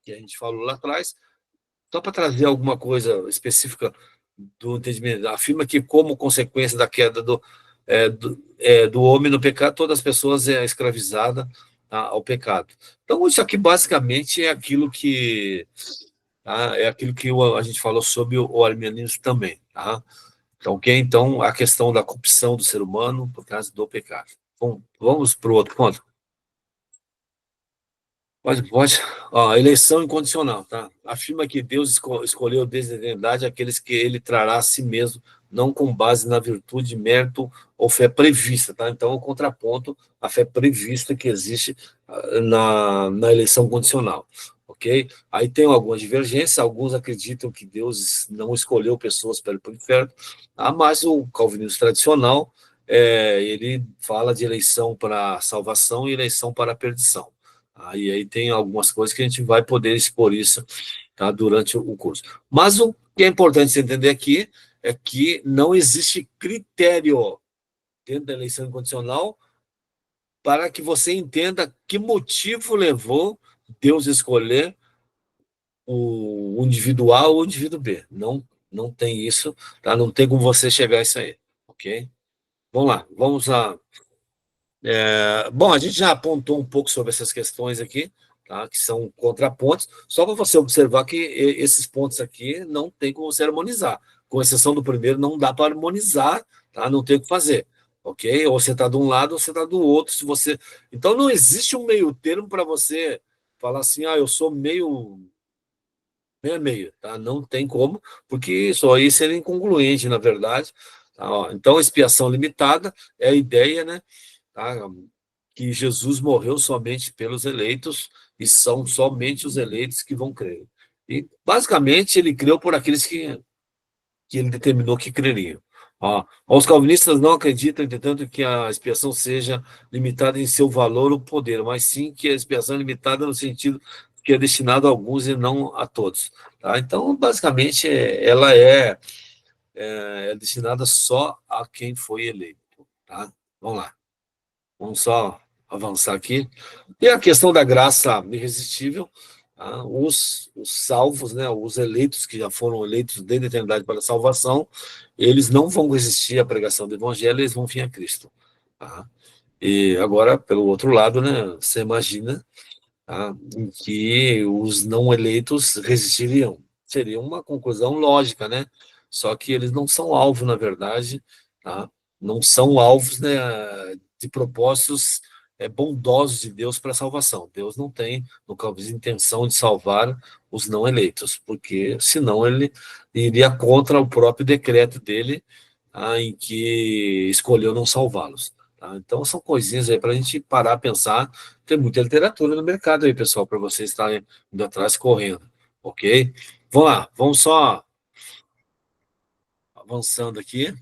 gente falou lá atrás, só para trazer alguma coisa específica do entendimento, afirma que, como consequência da queda do homem no pecado, todas as pessoas é escravizada, tá, ao pecado. Então, isso aqui basicamente é aquilo que a gente falou sobre o arminianismo também, tá? Então, ok? Então, a questão da corrupção do ser humano por causa do pecado. Bom, vamos para o outro ponto. Pode, pode. Ó, a eleição incondicional, tá? Afirma que Deus escolheu desde a eternidade aqueles que ele trará a si mesmo, não com base na virtude, mérito ou fé prevista, tá? Então, o contraponto à fé prevista que existe na eleição condicional, ok? Aí tem algumas divergências, alguns acreditam que Deus não escolheu pessoas para ir para o inferno, mas o calvinismo tradicional, ele fala de eleição para salvação e eleição para a perdição. Aí tem algumas coisas que a gente vai poder expor isso, tá, durante o curso. Mas o que é importante você entender aqui é que não existe critério dentro da eleição incondicional para que você entenda que motivo levou Deus a escolher o indivíduo A ou o indivíduo B. Não tem isso, tá? Não tem como você chegar a isso aí, ok? Vamos lá, vamos lá. Bom, a gente já apontou um pouco sobre essas questões aqui, tá, que são contrapontos, só para você observar que esses pontos aqui não tem como você harmonizar. Com exceção do primeiro, não dá para harmonizar, tá? Não tem o que fazer, ok? Ou você está de um lado ou você está do outro. Se você... Então, não existe um meio termo para você falar assim, eu sou meio a meio, tá? Não tem como, porque isso aí seria incongruente, na verdade. Tá? Ó, então, expiação limitada é a ideia, né? Tá? Que Jesus morreu somente pelos eleitos e são somente os eleitos que vão crer. E, basicamente, ele creu por aqueles que ele determinou que creriam. Os calvinistas não acreditam, entretanto, que a expiação seja limitada em seu valor ou poder, mas sim que a expiação é limitada no sentido que é destinado a alguns e não a todos. Tá? Então, basicamente, ela é destinada só a quem foi eleito. Tá? Vamos lá. Vamos só avançar aqui. E a questão da graça irresistível, tá? Os salvos, né, os eleitos que já foram eleitos desde a eternidade para a salvação, eles não vão resistir à pregação do evangelho, eles vão vir a Cristo. Tá? E agora, pelo outro lado, né, você imagina, tá, em que os não eleitos resistiriam. Seria uma conclusão lógica, né? Só que eles não são alvo, na verdade, tá? Não são alvos, né, de propósitos bondosos de Deus para a salvação. Deus não tem, no caso, intenção de salvar os não eleitos, porque senão ele iria contra o próprio decreto dele, tá, em que escolheu não salvá-los. Tá? Então, são coisinhas aí para a gente parar a pensar. Tem muita literatura no mercado aí, pessoal, para vocês estarem indo atrás correndo, ok? Vamos lá, vamos só avançando aqui.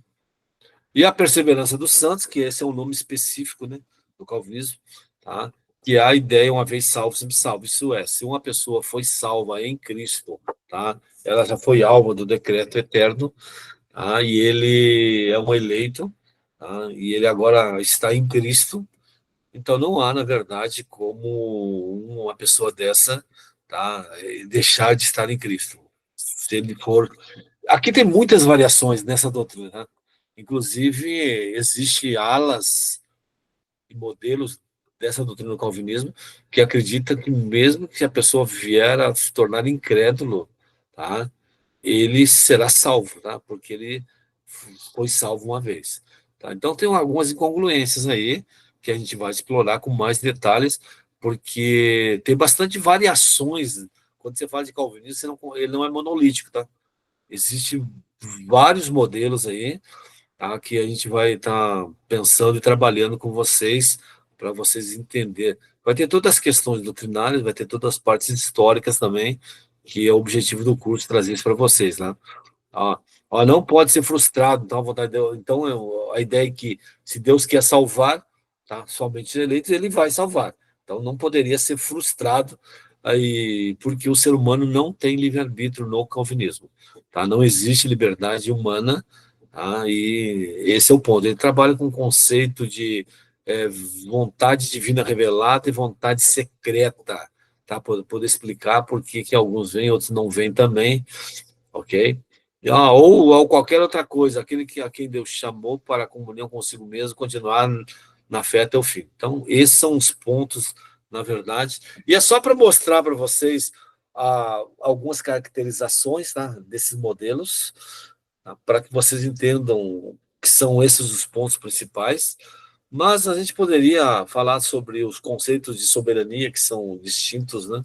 E a perseverança dos santos, que esse é um nome específico, né, do calvinismo, tá? Que é a ideia, uma vez salvo, sempre salvo. Isso é, se uma pessoa foi salva em Cristo, tá? Ela já foi alvo do decreto eterno, tá? E ele é um eleito, tá? E ele agora está em Cristo. Então, não há, na verdade, como uma pessoa dessa, tá, deixar de estar em Cristo. Se ele for. Aqui tem muitas variações nessa doutrina, né? Inclusive, existe alas e modelos dessa doutrina do calvinismo que acredita que mesmo que a pessoa vier a se tornar incrédulo, tá, ele será salvo, tá, porque ele foi salvo uma vez. Tá? Então, tem algumas incongruências aí que a gente vai explorar com mais detalhes, porque tem bastante variações. Quando você fala de calvinismo, ele não é monolítico, tá? Existem vários modelos aí, tá, que a gente vai estar pensando e trabalhando com vocês para vocês entenderem. Vai ter todas as questões doutrinárias, vai ter todas as partes históricas também, que é o objetivo do curso trazer isso para vocês, né? Ó, ó, não pode ser frustrado, então, então a ideia é que se Deus quer salvar, tá, somente os eleitos, ele vai salvar. Então não poderia ser frustrado aí, porque o ser humano não tem livre-arbítrio no calvinismo. Tá? Não existe liberdade humana, tá? E esse é o ponto. Ele trabalha com o conceito de vontade divina revelada e vontade secreta, tá? Para poder explicar por que alguns vêm, outros não vêm também, ok? Ou qualquer outra coisa, aquele a quem Deus chamou para a comunhão consigo mesmo, continuar na fé até o fim. Então, esses são os pontos, na verdade. E é só para mostrar para vocês algumas caracterizações, tá, desses modelos, tá, para que vocês entendam que são esses os pontos principais. Mas a gente poderia falar sobre os conceitos de soberania, que são distintos, né?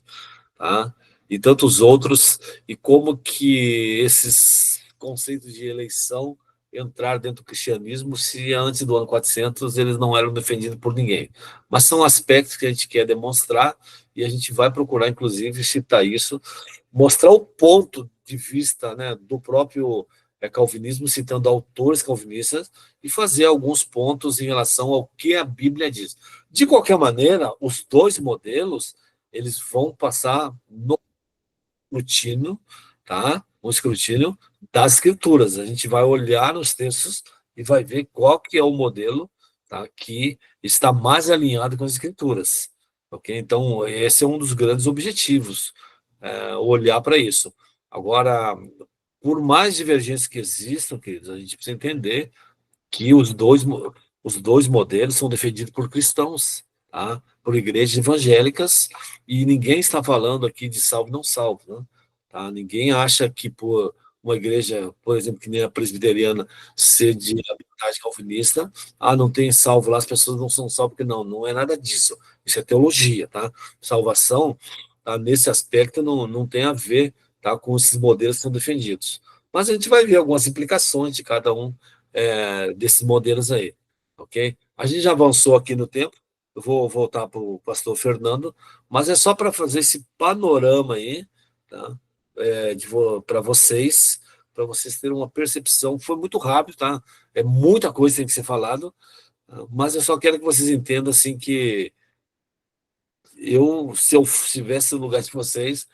Tá? E tantos outros, e como que esses conceitos de eleição entraram dentro do cristianismo, se antes do ano 400 eles não eram defendidos por ninguém. Mas são aspectos que a gente quer demonstrar, e a gente vai procurar, inclusive, citar isso, mostrar o ponto de vista, né, do próprio calvinismo, citando autores calvinistas, e fazer alguns pontos em relação ao que a Bíblia diz. De qualquer maneira, os dois modelos eles vão passar no escrutínio, tá? No escrutínio das escrituras. A gente vai olhar nos textos e vai ver qual que é o modelo, tá, que está mais alinhado com as escrituras, ok? Então, esse é um dos grandes objetivos, olhar para isso. Agora, por mais divergências que existam, queridos, a gente precisa entender que os dois modelos são defendidos por cristãos, tá? Por igrejas evangélicas, e ninguém está falando aqui de salvo não salvo, né? Tá? Ninguém acha que por uma igreja, por exemplo, que nem a presbiteriana, ser de habilidade calvinista, não tem salvo lá, as pessoas não são salvas, porque não é nada disso. Isso é teologia, tá? Salvação, tá, nesse aspecto, não tem a ver, tá, com esses modelos que são defendidos. Mas a gente vai ver algumas implicações de cada um desses modelos aí, ok? A gente já avançou aqui no tempo, eu vou voltar para o pastor Fernando, mas é só para fazer esse panorama aí, tá? Para vocês terem uma percepção. Foi muito rápido, tá? É muita coisa que tem que ser falado, tá? Mas eu só quero que vocês entendam assim que se eu estivesse no lugar de vocês,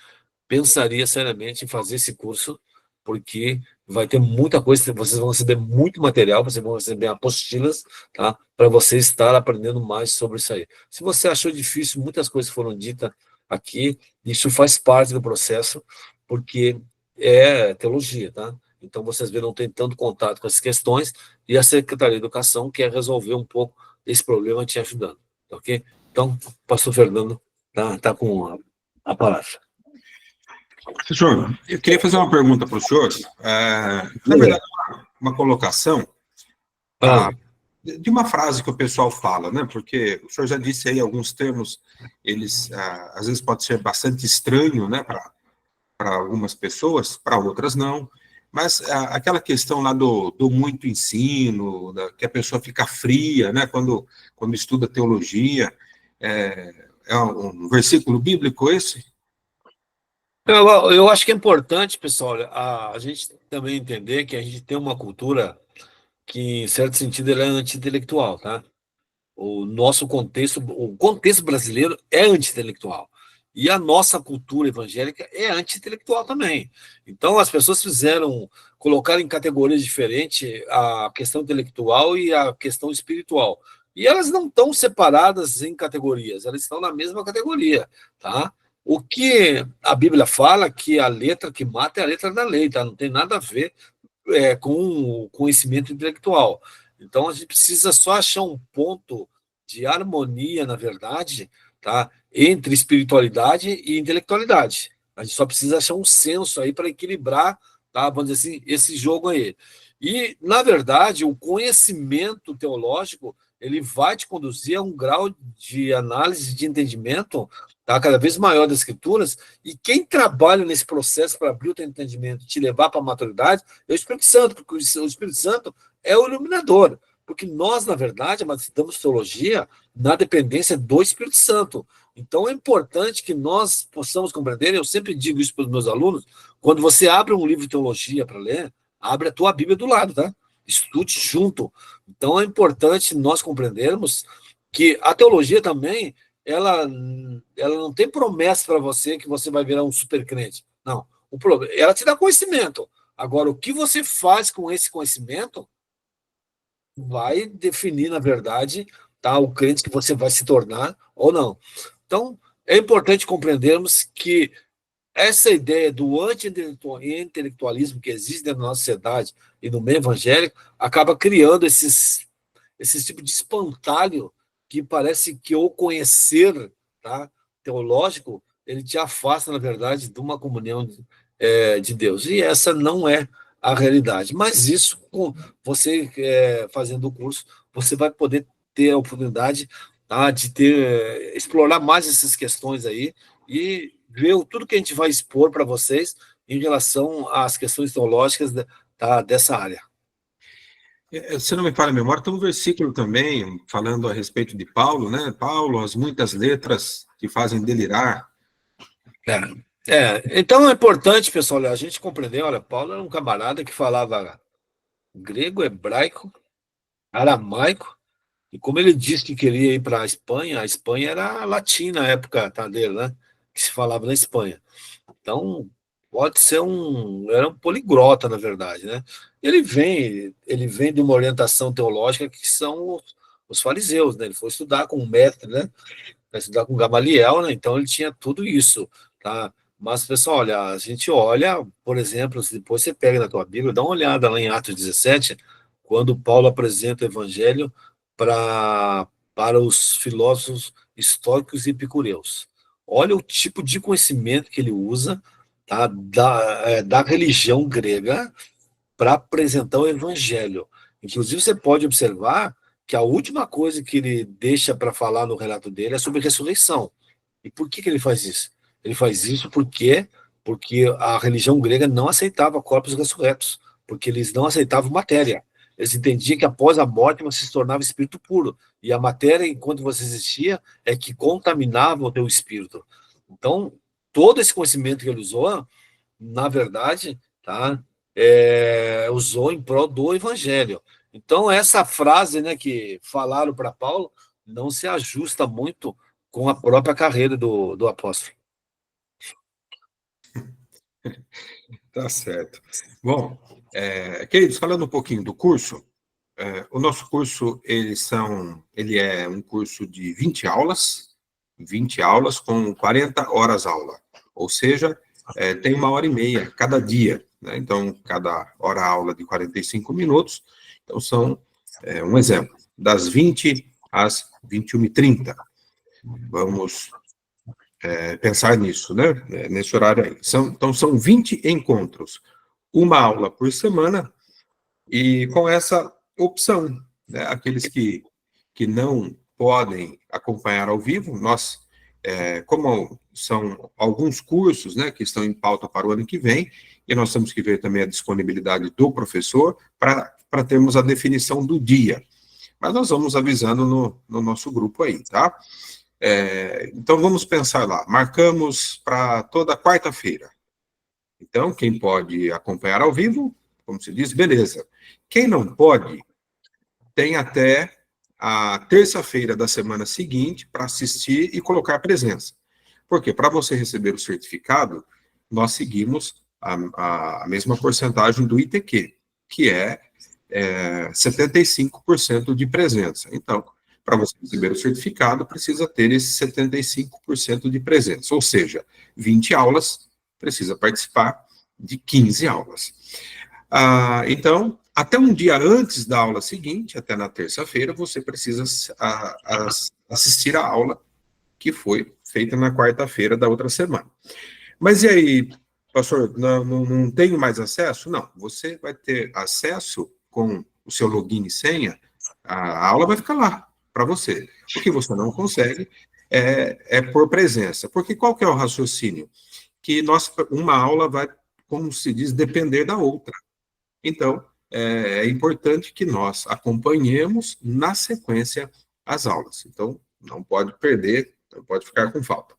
pensaria seriamente em fazer esse curso, porque vai ter muita coisa, vocês vão receber muito material, vocês vão receber apostilas, tá? Para você estar aprendendo mais sobre isso aí. Se você achou difícil, muitas coisas foram ditas aqui, isso faz parte do processo, porque é teologia, tá? Então, vocês verão, não tem tanto contato com essas questões, e a Secretaria de Educação quer resolver um pouco esse problema te ajudando, tá ok? Então, pastor Fernando tá com a palavra.
Professor, eu queria fazer uma pergunta para o senhor. Na verdade, uma colocação de uma frase que o pessoal fala, né? Porque o senhor já disse aí alguns termos, eles às vezes pode ser bastante estranho, né? Para algumas pessoas, para outras não. Mas aquela questão lá do muito ensino, que a pessoa fica fria, né? Quando estuda teologia, é um versículo bíblico esse?
Eu acho que é importante, pessoal, a gente também entender que a gente tem uma cultura que, em certo sentido, ela é anti-intelectual, tá? O contexto brasileiro é anti-intelectual. E a nossa cultura evangélica é anti-intelectual também. Então, as pessoas colocaram em categorias diferentes a questão intelectual e a questão espiritual. E elas não estão separadas em categorias, elas estão na mesma categoria, tá? O que a Bíblia fala que a letra que mata é a letra da lei, tá? Não tem nada a ver com o conhecimento intelectual. Então, a gente precisa só achar um ponto de harmonia, na verdade, tá? Entre espiritualidade e intelectualidade. A gente só precisa achar um senso aí para equilibrar, tá? Vamos dizer assim, esse jogo aí. E, na verdade, o conhecimento teológico ele vai te conduzir a um grau de análise, de entendimento, tá? Cada vez maior das escrituras, e quem trabalha nesse processo para abrir o teu entendimento e te levar para a maturidade é o Espírito Santo, porque o Espírito Santo é o iluminador, porque nós, na verdade, estudamos teologia na dependência do Espírito Santo. Então, é importante que nós possamos compreender, eu sempre digo isso para os meus alunos, quando você abre um livro de teologia para ler, abre a tua Bíblia do lado, tá? Estude junto. Então, é importante nós compreendermos que a teologia também, ela não tem promessa para você que você vai virar um super crente. Não. Ela te dá conhecimento. Agora, o que você faz com esse conhecimento vai definir, na verdade, tá, o crente que você vai se tornar ou não. Então, é importante compreendermos que essa ideia do anti-intelectualismo que existe dentro da nossa sociedade e no meio evangélico acaba criando esses tipos de espantalho que parece que o conhecer, tá, teológico ele te afasta, na verdade, de uma comunhão de Deus. E essa não é a realidade. Mas isso, com você fazendo o curso, você vai poder ter a oportunidade, tá, de explorar mais essas questões aí e ver tudo que a gente vai expor para vocês em relação às questões teológicas dessa área.
Se não me falha a memória, tem um versículo também falando a respeito de Paulo, né? Paulo, as muitas letras que fazem delirar.
Então é importante, pessoal, a gente compreender, olha, Paulo era um camarada que falava grego, hebraico, aramaico, e como ele disse que queria ir para a Espanha era latim na época dele, né? Que se falava na Espanha. Então, pode ser era um poliglota, na verdade, né? Ele vem de uma orientação teológica que são os fariseus, né? Ele foi estudar com o mestre, né? Vai estudar com Gamaliel, né? Então ele tinha tudo isso, tá? Mas, pessoal, olha, a gente olha, por exemplo, se depois você pega na tua Bíblia, dá uma olhada lá em Atos 17, quando Paulo apresenta o evangelho para os filósofos estoicos e epicureus. Olha o tipo de conhecimento que ele usa, tá, da religião grega para apresentar o evangelho. Inclusive, você pode observar que a última coisa que ele deixa para falar no relato dele é sobre ressurreição. E por que ele faz isso? Ele faz isso porque a religião grega não aceitava corpos ressurretos, porque eles não aceitavam matéria. Eles entendiam que após a morte você se tornava espírito puro, e a matéria, enquanto você existia, é que contaminava o teu espírito. Então, todo esse conhecimento que ele usou, na verdade, tá, usou em prol do evangelho. Então, essa frase, né, que falaram para Paulo não se ajusta muito com a própria carreira do apóstolo.
Tá certo. Bom, queridos, falando um pouquinho do curso, o nosso curso, ele é um curso de 20 aulas com 40 horas aula, ou seja, tem 1h30 cada dia, né? Então, cada hora aula de 45 minutos, então são, um exemplo, das 20 às 21h30. Vamos pensar nisso, né? Nesse horário aí. Então, são 20 encontros, uma aula por semana, e com essa opção, né? Aqueles que não podem acompanhar ao vivo, nós, como são alguns cursos, né, que estão em pauta para o ano que vem, e nós temos que ver também a disponibilidade do professor para termos a definição do dia. Mas nós vamos avisando no nosso grupo aí, tá? Então, vamos pensar lá. Marcamos para toda quarta-feira. Então, quem pode acompanhar ao vivo, como se diz, beleza. Quem não pode, tem até a terça-feira da semana seguinte para assistir e colocar presença. Porque para você receber o certificado, nós seguimos a mesma porcentagem do ITQ, que é 75% de presença. Então, para você receber o certificado, precisa ter esse 75% de presença, ou seja, 20 aulas, precisa participar de 15 aulas. Então, até um dia antes da aula seguinte, até na terça-feira, você precisa assistir a aula que foi feita na quarta-feira da outra semana. Mas e aí, pastor, não tenho mais acesso? Não, você vai ter acesso com o seu login e senha, a aula vai ficar lá para você. O que você não consegue é por presença. Porque qual que é o raciocínio? Que uma aula vai, como se diz, depender da outra. Então, é importante que nós acompanhemos na sequência as aulas. Então, não pode perder, não pode ficar com falta.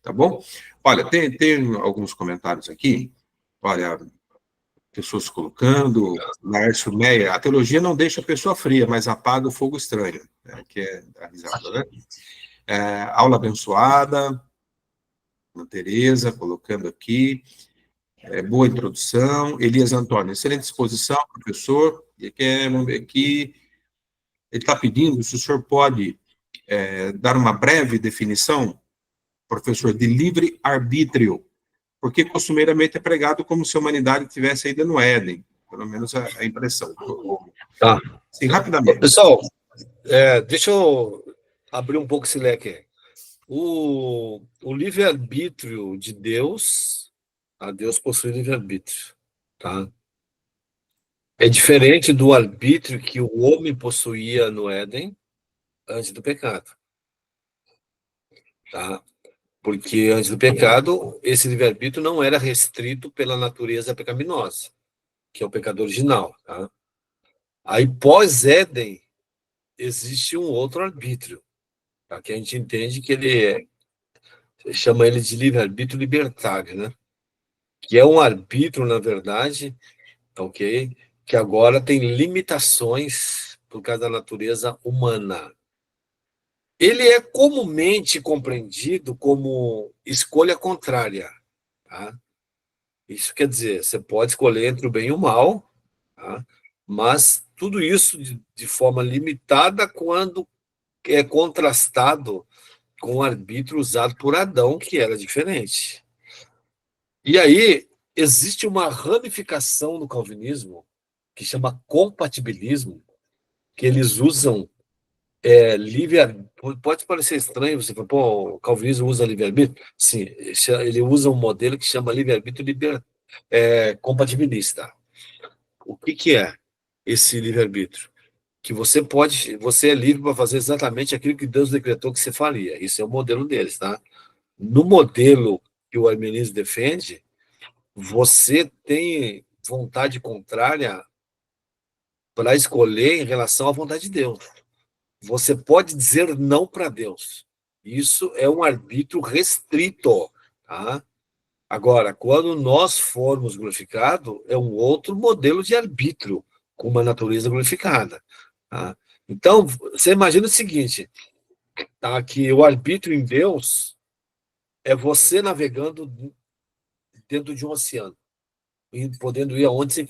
Tá bom? Olha, tem alguns comentários aqui. Olha, pessoas colocando, Lárcio Meia, a teologia não deixa a pessoa fria, mas apaga o fogo estranho, né, que é a risada, né? Aula abençoada, a Tereza colocando aqui, boa introdução, Elias Antônio, excelente exposição, professor, e vamos ver aqui, ele está pedindo se o senhor pode dar uma breve definição, professor, de livre-arbítrio, porque costumeiramente é pregado como se a humanidade tivesse ainda no Éden, pelo menos a impressão.
Tá.
Sim, rapidamente.
Pessoal, deixa eu abrir um pouco esse leque aí. O livre-arbítrio de Deus, Deus possui livre-arbítrio, tá? É diferente do arbítrio que o homem possuía no Éden antes do pecado, tá? Porque antes do pecado, esse livre-arbítrio não era restrito pela natureza pecaminosa, que é o pecado original, tá? Aí, pós-Éden, existe um outro arbítrio, tá? Que a gente entende que chama ele de livre-arbítrio libertário, né? Que é um arbítrio, na verdade, ok? Que agora tem limitações por causa da natureza humana. Ele é comumente compreendido como escolha contrária, tá? Isso quer dizer, você pode escolher entre o bem e o mal, tá? Mas tudo isso de forma limitada quando é contrastado com o arbítrio usado por Adão, que era diferente. E aí, existe uma ramificação no calvinismo que chama compatibilismo, que eles usam livre-arbítrio. Pode parecer estranho, você fala, pô, o calvinismo usa livre-arbítrio? Sim, ele usa um modelo que chama livre-arbítrio compatibilista. O que é esse livre-arbítrio? Que você é livre para fazer exatamente aquilo que Deus decretou que você faria. Isso é o modelo deles, tá? No modelo que o arminianismo defende, você tem vontade contrária para escolher em relação à vontade de Deus. Você pode dizer não para Deus. Isso é um arbítrio restrito, tá? Agora, quando nós formos glorificados, é um outro modelo de arbítrio, com uma natureza glorificada, tá? Então, você imagina o seguinte, tá? Que o arbítrio em Deus é você navegando dentro de um oceano e podendo ir aonde você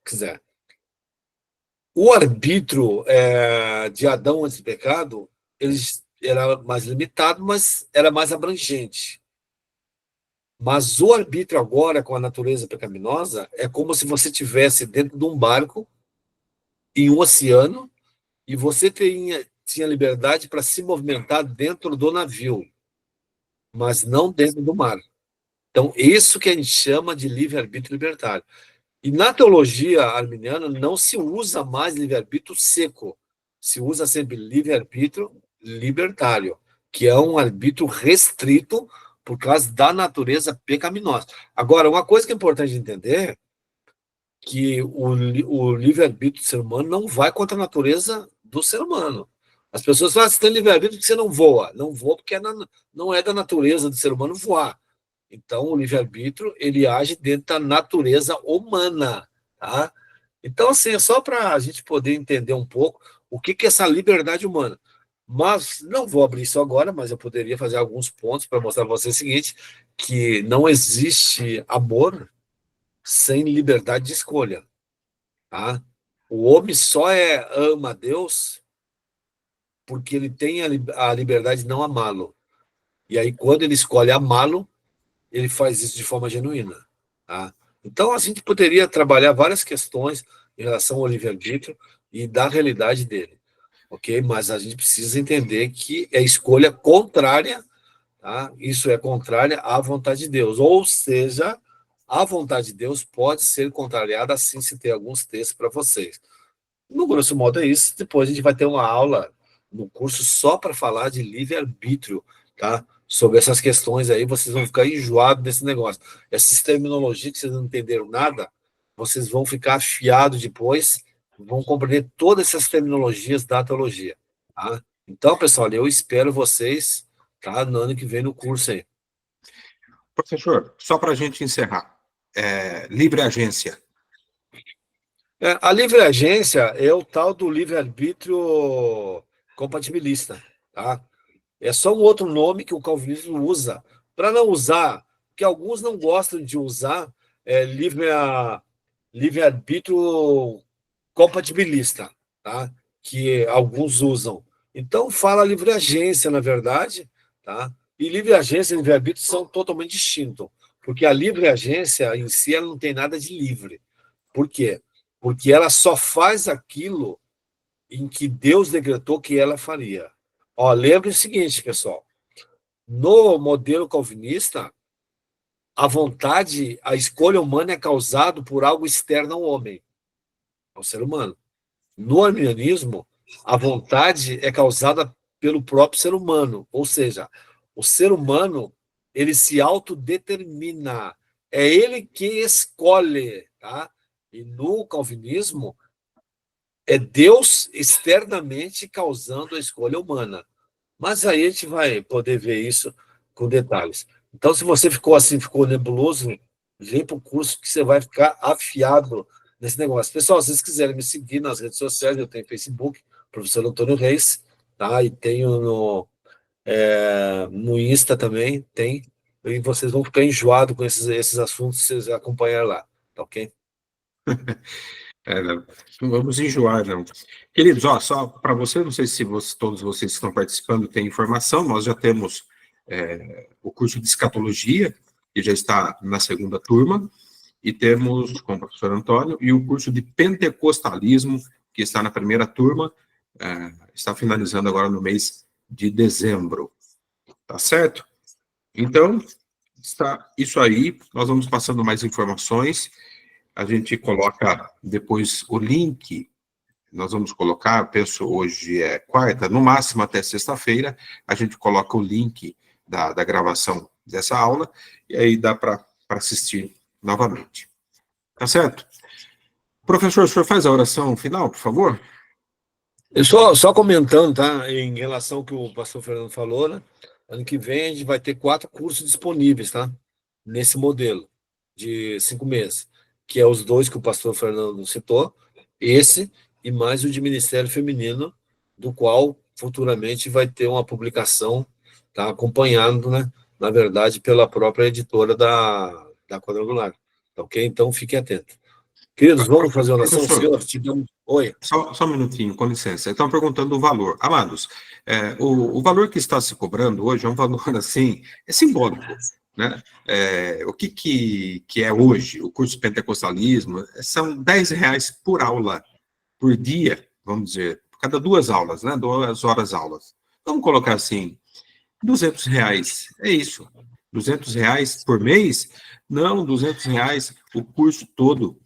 quiser. O arbítrio de Adão antes do pecado, ele era mais limitado, mas era mais abrangente. Mas o arbítrio agora, com a natureza pecaminosa, é como se você estivesse dentro de um barco, em um oceano, e você tinha liberdade para se movimentar dentro do navio, mas não dentro do mar. Então, isso que a gente chama de livre-arbítrio libertário. E na teologia arminiana não se usa mais livre-arbítrio seco, se usa sempre livre-arbítrio libertário, que é um arbítrio restrito por causa da natureza pecaminosa. Agora, uma coisa que é importante entender, que o livre-arbítrio do ser humano não vai contra a natureza do ser humano. As pessoas falam, você tem livre-arbítrio porque você não voa. Não voa porque não é da natureza do ser humano voar. Então, o livre-arbítrio, ele age dentro da natureza humana, tá? Então, assim, é só para a gente poder entender um pouco o que é essa liberdade humana. Mas não vou abrir isso agora, mas eu poderia fazer alguns pontos para mostrar para você o seguinte, que não existe amor sem liberdade de escolha, tá? O homem só ama a Deus porque ele tem a liberdade de não amá-lo. E aí, quando ele escolhe amá-lo, ele faz isso de forma genuína, tá? Então, a gente poderia trabalhar várias questões em relação ao livre-arbítrio e da realidade dele, ok? Mas a gente precisa entender que é escolha contrária, tá? Isso é contrária à vontade de Deus, ou seja, a vontade de Deus pode ser contrariada, assim se tem alguns textos para vocês. No grosso modo é isso. Depois a gente vai ter uma aula no curso só para falar de livre-arbítrio, tá? Sobre essas questões aí, vocês vão ficar enjoados desse negócio. Essas terminologias que vocês não entenderam nada, vocês vão ficar afiados depois, vão compreender todas essas terminologias da teologia, tá? Então, pessoal, eu espero vocês, tá? No ano que vem no curso aí.
Professor, só para a gente encerrar, livre agência.
A livre agência é o tal do livre-arbítrio compatibilista, tá? É só um outro nome que o calvinismo usa, para não usar, que alguns não gostam de usar livre-arbítrio compatibilista, tá? Que alguns usam. Então, fala livre agência, na verdade, tá? E livre agência e livre arbítrio são totalmente distintos, porque a livre agência em si ela não tem nada de livre. Por quê? Porque ela só faz aquilo em que Deus decretou que ela faria. Ó, lembre o seguinte, pessoal. No modelo calvinista, a vontade, a escolha humana é causada por algo externo ao homem, ao ser humano. No arminianismo, a vontade é causada pelo próprio ser humano, ou seja, o ser humano ele se autodetermina, é ele que escolhe, tá? E no calvinismo é Deus externamente causando a escolha humana. Mas aí a gente vai poder ver isso com detalhes. Então, se você ficou assim, ficou nebuloso, vem para o curso que você vai ficar afiado nesse negócio. Pessoal, se vocês quiserem me seguir nas redes sociais, eu tenho Facebook, professor Antônio Reis, tá? E tenho no Insta também, tem. E vocês vão ficar enjoados com esses assuntos, se vocês acompanhar lá, tá ok?
Não vamos enjoar, não. Queridos, ó, só para você, não sei se todos vocês que estão participando têm informação, nós já temos o curso de escatologia, que já está na segunda turma, e temos, com o professor Antônio, e o curso de pentecostalismo, que está na primeira turma, está finalizando agora no mês de dezembro. Tá certo? Então, está isso aí, nós vamos passando mais informações, a gente coloca depois o link, nós vamos colocar, penso hoje é quarta, no máximo até sexta-feira, a gente coloca o link da gravação dessa aula, e aí dá para assistir novamente. Tá certo? Professor, o senhor faz a oração final, por favor?
Eu só comentando, tá? Em relação ao que o pastor Fernando falou, né? Ano que vem a gente vai ter 4 cursos disponíveis, tá? Nesse modelo de 5 meses, que é os 2 que o pastor Fernando citou, esse e mais o de Ministério Feminino, do qual futuramente vai ter uma publicação, tá, acompanhando, né, na verdade, pela própria editora da Quadrangular. Tá ok? Então, fiquem atentos. Queridos, vamos fazer oração,
Professor,
senhor? Te damos... Oi.
só um minutinho, com licença. Estão perguntando o valor. Amados, o valor que está se cobrando hoje é um valor, assim, é simbólico, né? O que é hoje o curso de pentecostalismo? São R$ 10 por aula, por dia, vamos dizer, cada 2 aulas, né? 2 horas aulas. Vamos colocar assim, R$ 200, é isso. R$ 200 por mês? Não, R$ 200 o curso todo.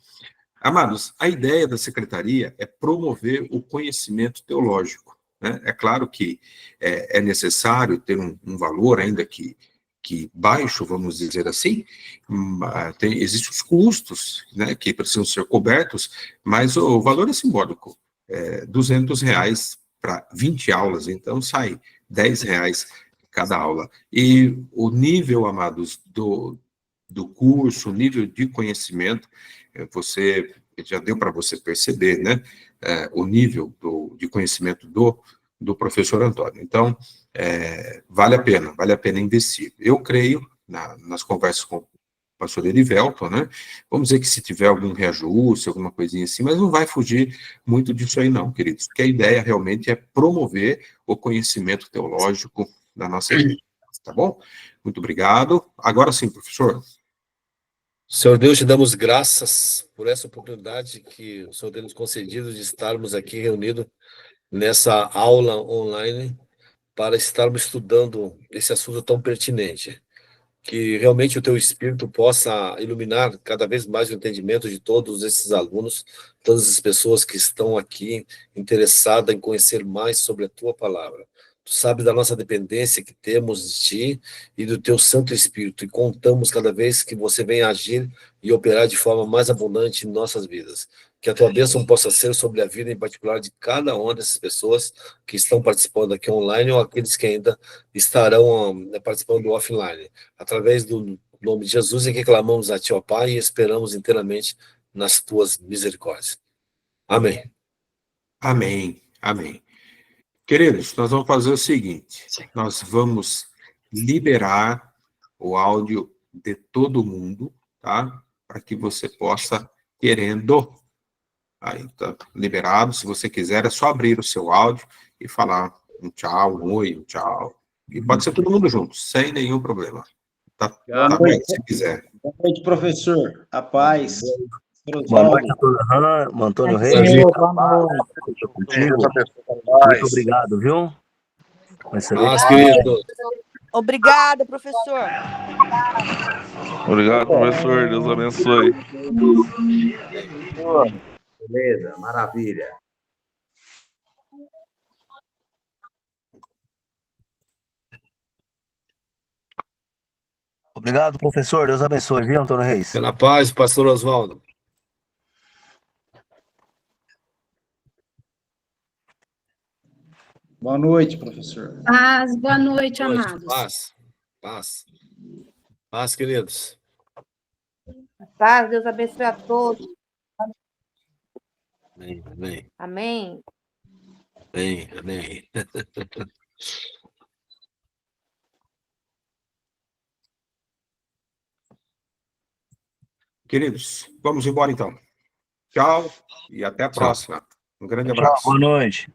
Amados, a ideia da secretaria é promover o conhecimento teológico, né? É claro que é necessário ter um valor, ainda que baixo, vamos dizer assim, existem os custos, né, que precisam ser cobertos, mas o valor é simbólico. R$ 200 para 20 aulas, então sai R$ 10 cada aula. E o nível, amados, do curso, o nível de conhecimento, você já deu para você perceber, né, o nível de conhecimento do professor Antônio. Então, vale a pena investir. Eu creio, nas conversas com o pastor Erivelton, né, vamos dizer que se tiver algum reajuste, alguma coisinha assim, mas não vai fugir muito disso aí não, queridos, porque a ideia realmente é promover o conhecimento teológico da nossa igreja, tá bom? Muito obrigado. Agora sim, professor.
Senhor Deus, te damos graças por essa oportunidade que o Senhor tem nos concedido de estarmos aqui reunidos nessa aula online para estarmos estudando esse assunto tão pertinente. Que realmente o teu Espírito possa iluminar cada vez mais o entendimento de todos esses alunos, todas as pessoas que estão aqui interessadas em conhecer mais sobre a tua palavra. Tu sabes da nossa dependência que temos de ti e do teu Santo Espírito, e contamos cada vez que você vem agir e operar de forma mais abundante em nossas vidas. Que a tua bênção possa ser sobre a vida em particular de cada uma dessas pessoas que estão participando aqui online ou aqueles que ainda estarão participando offline. Através do nome de Jesus, em que clamamos a ti, ó Pai, e esperamos inteiramente nas tuas misericórdias. Amém.
Amém, amém. Queridos, nós vamos fazer o seguinte, nós vamos liberar o áudio de todo mundo, tá? Para que você possa, querendo, aí tá liberado, se você quiser, é só abrir o seu áudio e falar um tchau, um oi, um tchau. E pode ser todo mundo junto, sem nenhum problema. Tá bem, se quiser.
Boa noite, professor. A paz.
Boa noite, Antônio Reis. Contigo. Muito obrigado, viu?
Querido.
Obrigada, professor.
Obrigado, professor. Deus abençoe.
Beleza, maravilha.
Obrigado, professor. Deus abençoe, viu, Antônio Reis?
Pela paz, pastor Oswaldo.
Boa noite, professor.
Paz, boa noite, amados.
Paz, queridos.
Paz, Deus abençoe a todos.
Amém, amém.
Amém.
Amém, amém.
Queridos, vamos embora então. Tchau e até a próxima. Um grande abraço.
Tchau, boa noite.